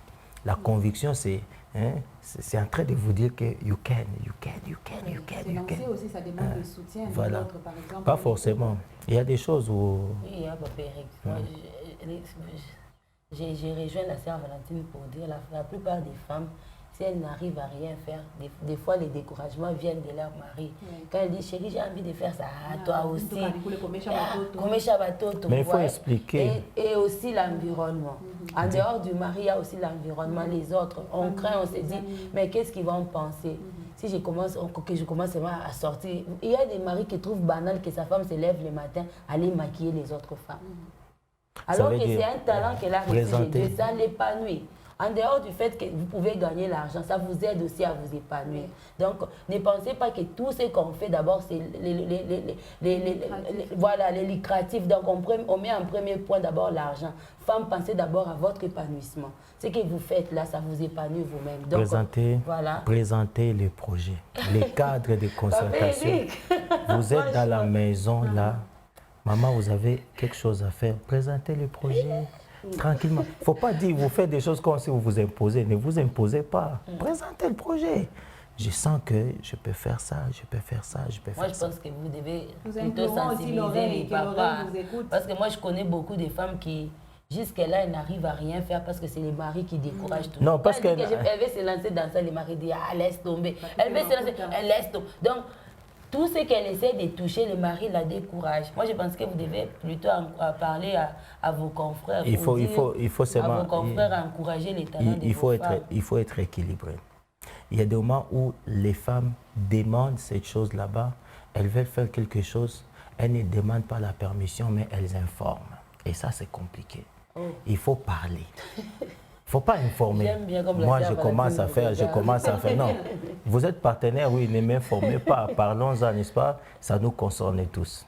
Speaker 3: La conviction, c'est en train de vous dire que you can.
Speaker 1: Se lancer aussi, ça demande le soutien de
Speaker 3: Voilà.
Speaker 1: l'autre, par exemple.
Speaker 3: Pas forcément. Il y a des choses où...
Speaker 2: Oui, Papa Eric. Moi, j'ai rejoint la sœur Valentine pour dire la plupart des femmes, si elles n'arrivent à rien faire, des fois les découragements viennent de leur mari.
Speaker 1: Oui.
Speaker 2: Quand elle dit chérie, j'ai envie de faire ça, toi aussi.
Speaker 1: Comme
Speaker 3: Mais il faut expliquer.
Speaker 2: Et aussi l'environnement. En dehors du mari, il y a aussi l'environnement, les autres. On craint, on se dit, mais qu'est-ce qu'ils vont penser? Si je commence seulement à sortir, il y a des maris qui trouvent banal que sa femme se lève le matin, aller maquiller les autres femmes. Alors que c'est un talent qu'elle a reçu de Dieu, ça l'épanouit. En dehors du fait que vous pouvez gagner l'argent, ça vous aide aussi à vous épanouir. Donc, ne pensez pas que tout ce qu'on fait d'abord, c'est les lucratifs. Donc, on met en premier point d'abord l'argent. Femme, pensez d'abord à votre épanouissement. Ce que vous faites là, ça vous épanouit vous-même. Donc,
Speaker 3: présentez les projets, les cadres de concertation. Vous êtes dans la maison là. Maman, vous avez quelque chose à faire. Présentez le projet. Tranquillement. Il ne faut pas dire vous faites des choses comme si vous vous imposez. Ne vous imposez pas. Présentez le projet. Je sens que je peux faire ça, je peux faire ça, je peux faire ça.
Speaker 2: Moi, je pense que vous devez plutôt sensibiliser les papas. Parce que moi, je connais beaucoup de femmes qui, jusque-là, elles n'arrivent à rien faire parce que c'est les maris qui découragent tout.
Speaker 3: Non, parce que...
Speaker 2: Elle veut se lancer dans ça, les maris disent « Ah, laisse tomber ». Elle veut se lancer, elle laisse tomber. Donc, tout ce qu'elle essaie de toucher, le mari la décourage. Moi, je pense que vous devez plutôt parler à vos confrères.
Speaker 3: Il faut seulement...
Speaker 2: À vos confrères, encourager les talents de vos femmes.
Speaker 3: Il faut être équilibré. Il y a des moments où les femmes demandent cette chose là-bas, elles veulent faire quelque chose, elles ne demandent pas la permission, mais elles informent. Et ça, c'est compliqué. Il faut parler. Il ne faut pas informer.
Speaker 2: J'aime bien comme la
Speaker 3: Moi,
Speaker 2: sœur
Speaker 3: je commence à
Speaker 2: Valentine
Speaker 3: faire, je commence à faire. Non, vous êtes partenaire, oui, ne m'informez pas. Parlons-en, n'est-ce pas? Ça nous concerne tous.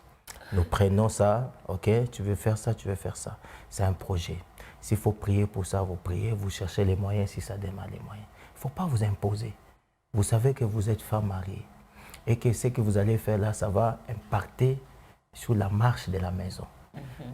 Speaker 3: Nous prenons ça, ok? Tu veux faire ça, tu veux faire ça. C'est un projet. S'il faut prier pour ça, vous priez, vous cherchez les moyens si ça demande les moyens. Il ne faut pas vous imposer. Vous savez que vous êtes femme mariée et que ce que vous allez faire là, ça va impacter sur la marche de la maison.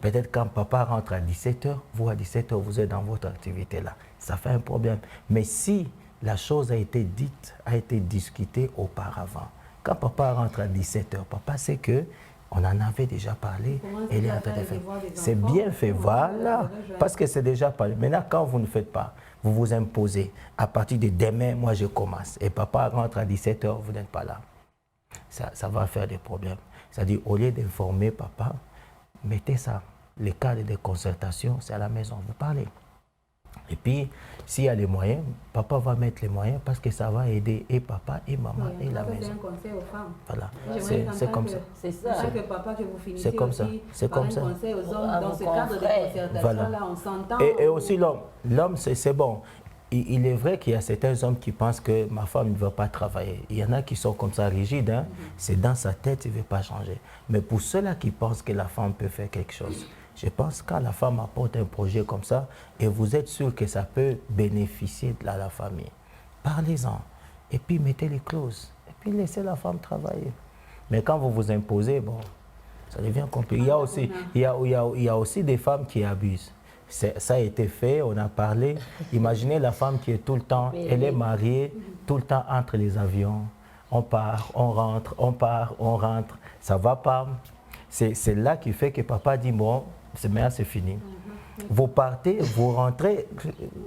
Speaker 3: Peut-être quand papa rentre à 17h, vous à 17h, vous êtes dans votre activité là. Ça fait un problème. Mais si la chose a été dite, a été discutée auparavant, quand papa rentre à 17h, papa sait que on en avait déjà parlé. Elle est en train de faire. C'est bien fait, voilà. Parce que c'est déjà parlé. Maintenant, quand vous ne faites pas, vous vous imposez. À partir de demain, moi, je commence. Et papa rentre à 17h, vous n'êtes pas là. Ça va faire des problèmes. C'est-à-dire, au lieu d'informer papa, mettez ça. Les cadres de concertation, c'est à la maison. Vous parlez. Et puis, s'il y a les moyens, papa va mettre les moyens parce que ça va aider et papa et maman et la maison.
Speaker 1: C'est un conseil aux femmes.
Speaker 3: Voilà,
Speaker 1: J'aimerais
Speaker 3: c'est comme ça.
Speaker 2: C'est ça.
Speaker 1: En tant que papa, que vous finissez
Speaker 3: C'est comme ça.
Speaker 1: aussi
Speaker 3: C'est
Speaker 1: par
Speaker 3: comme
Speaker 1: un
Speaker 3: ça.
Speaker 1: conseil aux hommes
Speaker 2: À
Speaker 1: dans
Speaker 2: vos
Speaker 1: ce cadre de
Speaker 2: confrères.
Speaker 1: concertation.
Speaker 3: Voilà.
Speaker 1: Là, on s'entend.
Speaker 3: Et aussi l'homme. L'homme, c'est bon. Il est vrai qu'il y a certains hommes qui pensent que ma femme ne veut pas travailler. Il y en a qui sont comme ça rigides. Hein. C'est dans sa tête, il ne veut pas changer. Mais pour ceux-là qui pensent que la femme peut faire quelque chose, je pense que quand la femme apporte un projet comme ça, et vous êtes sûr que ça peut bénéficier de la famille, parlez-en. Et puis mettez les clauses. Et puis laissez la femme travailler. Mais quand vous vous imposez, bon, ça devient compliqué. Il y a aussi des femmes qui abusent. Ça a été fait, on a parlé. Imaginez la femme qui est tout le temps, elle est mariée, tout le temps entre les avions. On part, on rentre, on part, on rentre. Ça ne va pas. C'est là qui fait que papa dit, bon, c'est fini. Vous partez, vous rentrez,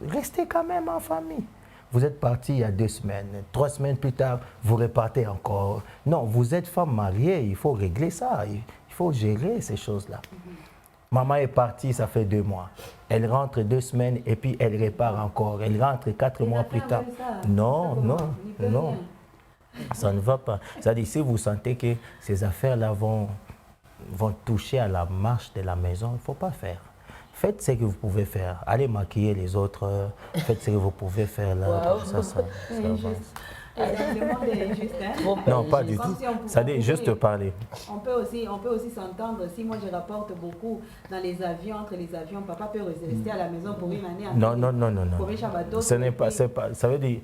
Speaker 3: restez quand même en famille. Vous êtes parti il y a 2 semaines, 3 semaines plus tard, vous repartez encore. Non, vous êtes femme mariée, il faut régler ça, il faut gérer ces choses-là. Maman est partie, ça fait 2 mois. Elle rentre 2 semaines et puis elle repart encore. Elle rentre 4 mois plus tard. Non, non, non. Ça ne va pas. C'est-à-dire, si vous sentez que ces affaires-là vont toucher à la marche de la maison, il ne faut pas faire. Faites ce que vous pouvez faire. Allez maquiller les autres. Faites ce que vous pouvez faire là. Ça va.
Speaker 1: Le monde est injuste, hein?
Speaker 3: Non, pas du tout. Ça dit juste parler.
Speaker 1: On peut aussi s'entendre. Si moi je rapporte beaucoup dans les avions, entre les avions, papa peut rester à la maison pour une année.
Speaker 3: Non, non, non, non, non.
Speaker 1: Pour Chabato,
Speaker 3: Ce n'est pas, ça veut dire,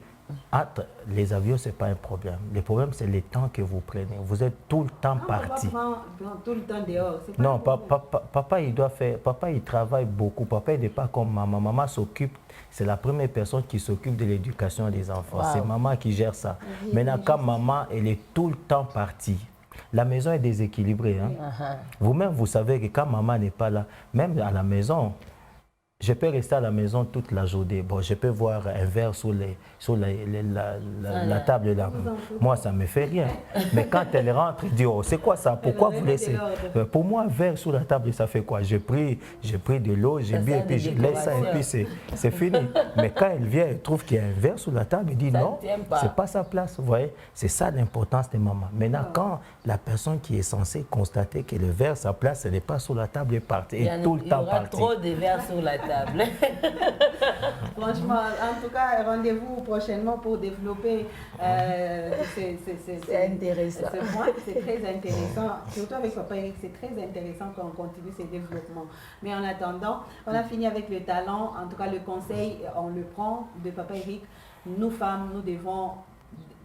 Speaker 3: entre les avions, ce n'est pas un problème. Le problème, c'est le temps que vous prenez. Vous êtes tout le temps parti.
Speaker 1: Papa prend tout le temps dehors. Pas
Speaker 3: non, papa, il doit faire, papa, il travaille beaucoup. Papa, il n'est pas comme maman. Maman s'occupe, c'est la première personne qui s'occupe de l'éducation des enfants. Wow. C'est maman qui gère ça. Oui, maintenant, quand maman, elle est tout le temps partie, la maison est déséquilibrée. Hein? Vous-même, vous savez que quand maman n'est pas là, même à la maison, je peux rester à la maison toute la journée. Bon, je peux voir un verre sur la table là. Moi, ça ne me fait rien. Mais quand elle rentre, elle dit, oh, c'est quoi ça? Pourquoi vous laissez? Pour moi, un verre sur la table, ça fait quoi? J'ai pris de l'eau, j'ai bu et puis je laisse ça et puis c'est fini. Mais quand elle vient, elle trouve qu'il y a un verre sur la table, elle dit non, c'est pas sa place. Vous voyez? C'est ça l'importance de maman. Maintenant, quand la personne qui est censée constater que le verre, sa place, elle n'est pas sur la table, elle part. Et tout le temps parti.
Speaker 2: Il y aura trop de verres sur la table.
Speaker 1: Franchement, en tout cas, rendez-vous prochainement pour développer
Speaker 2: c'est intéressant.
Speaker 1: ce point. C'est très intéressant. Surtout avec Papa Eric, c'est très intéressant qu'on continue ces développements. Mais en attendant, on a fini avec le talent. En tout cas, le conseil, on le prend de Papa Eric. Nous, femmes, nous devons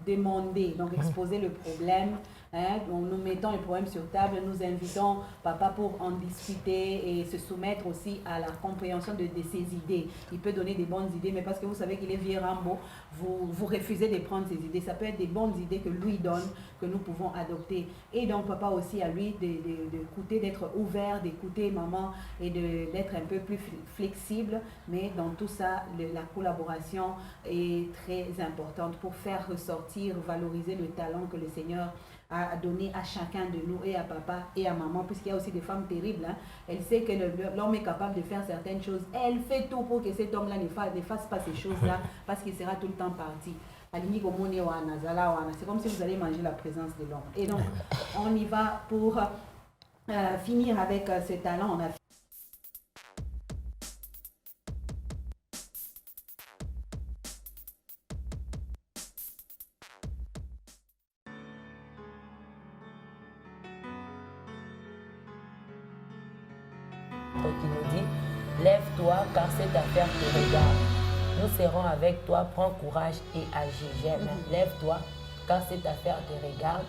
Speaker 1: demander, donc exposer le problème. Hein, nous mettons le problème sur table, nous invitons papa pour en discuter et se soumettre aussi à la compréhension de ses idées. Il peut donner des bonnes idées, mais parce que vous savez qu'il est vieux Rambo, vous refusez de prendre ses idées. Ça peut être des bonnes idées que lui donne, que nous pouvons adopter. Et donc papa aussi à lui d'écouter, d'être ouvert, d'écouter maman et d'être un peu plus flexible. Mais dans tout ça, la collaboration est très importante pour faire ressortir, valoriser le talent que le Seigneur à donner à chacun de nous, et à papa et à maman, puisqu'il y a aussi des femmes terribles. Hein. Elle sait que l'homme est capable de faire certaines choses. Elle fait tout pour que cet homme-là ne fasse pas ces choses-là, parce qu'il sera tout le temps parti. C'est comme si vous allez manger la présence de l'homme. Et donc, on y va pour finir avec ce talent. On a
Speaker 2: qui nous dit « Lève-toi, car cette affaire te regarde. Nous serons avec toi, prends courage et agis. » J'aime. Lève-toi, car cette affaire te regarde.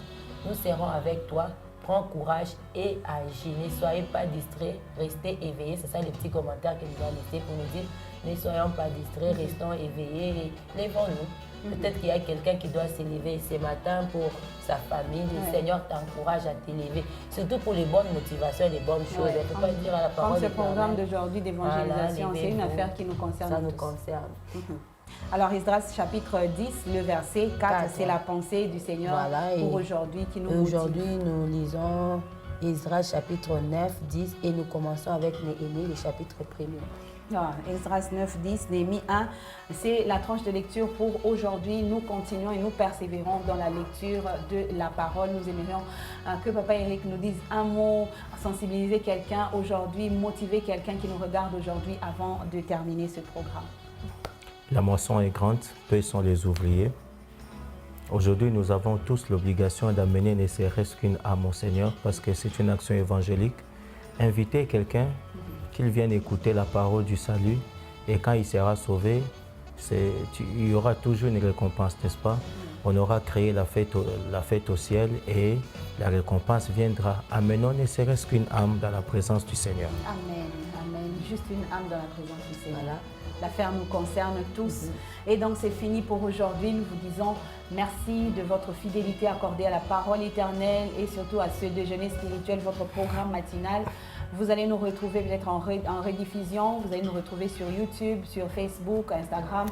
Speaker 2: Nous serons avec toi, prends courage et agis. Ne soyez pas distraits, restez éveillés. C'est ça les petits commentaires que nous avons laissés pour nous dire ne soyons pas distraits, restons éveillés et lèvons-nous. Peut-être qu'il y a quelqu'un qui doit se lever ce matin pour sa famille. Le Seigneur t'encourage à t'élever. Surtout pour les bonnes motivations et les bonnes choses. Il ne faut pas dire à la parole.
Speaker 1: Comme ce programme d'aujourd'hui d'évangélisation, c'est une affaire qui nous concerne.
Speaker 2: Ça nous
Speaker 1: tous.
Speaker 2: concerne.
Speaker 1: Alors, Esdras chapitre 10, le verset 4, c'est la pensée du Seigneur pour aujourd'hui qui nous motive.
Speaker 2: Aujourd'hui, nous lisons Esdras chapitre 9, 10 et nous commençons avec Néhémie, le chapitre 1er.
Speaker 1: Esdras 9, 10, Néhémie 1, c'est la tranche de lecture pour aujourd'hui. Nous continuons et nous persévérons dans la lecture de la parole. Nous aimerions que Papa Eric nous dise un mot, sensibiliser quelqu'un aujourd'hui, motiver quelqu'un qui nous regarde aujourd'hui avant de terminer ce programme.
Speaker 3: La moisson est grande, peu sont les ouvriers. Aujourd'hui, nous avons tous l'obligation d'amener ne serait-ce qu'une âme au Seigneur parce que c'est une action évangélique. Inviter quelqu'un qu'il vienne écouter la parole du salut et quand il sera sauvé, il y aura toujours une récompense, n'est-ce pas? On aura créé la fête au ciel et la récompense viendra. Amenons ne serait-ce qu'une âme dans la présence du Seigneur.
Speaker 1: Amen, amen. Juste une âme dans la présence du Seigneur. Voilà. L'affaire nous concerne tous. Et donc c'est fini pour aujourd'hui. Nous vous disons merci de votre fidélité accordée à la parole éternelle et surtout à ce déjeuner spirituel, votre programme matinal. Vous allez nous retrouver peut-être en rediffusion, vous allez nous retrouver sur YouTube, sur Facebook, Instagram.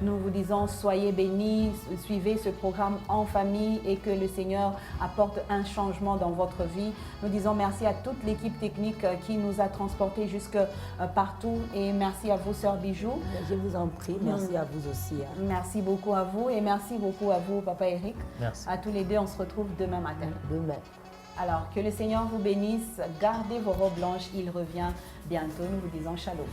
Speaker 1: Nous vous disons soyez bénis, suivez ce programme en famille et que le Seigneur apporte un changement dans votre vie. Nous disons merci à toute l'équipe technique qui nous a transportés jusque partout et merci à vous, Sœur Bijou.
Speaker 2: Je vous en prie, merci à vous aussi.
Speaker 1: Merci beaucoup à vous et merci beaucoup à vous, Papa Eric.
Speaker 3: Merci.
Speaker 1: À tous les deux, on se retrouve demain matin.
Speaker 2: Demain.
Speaker 1: Alors, que le Seigneur vous bénisse, gardez vos robes blanches, il revient bientôt. Nous vous disons shalom.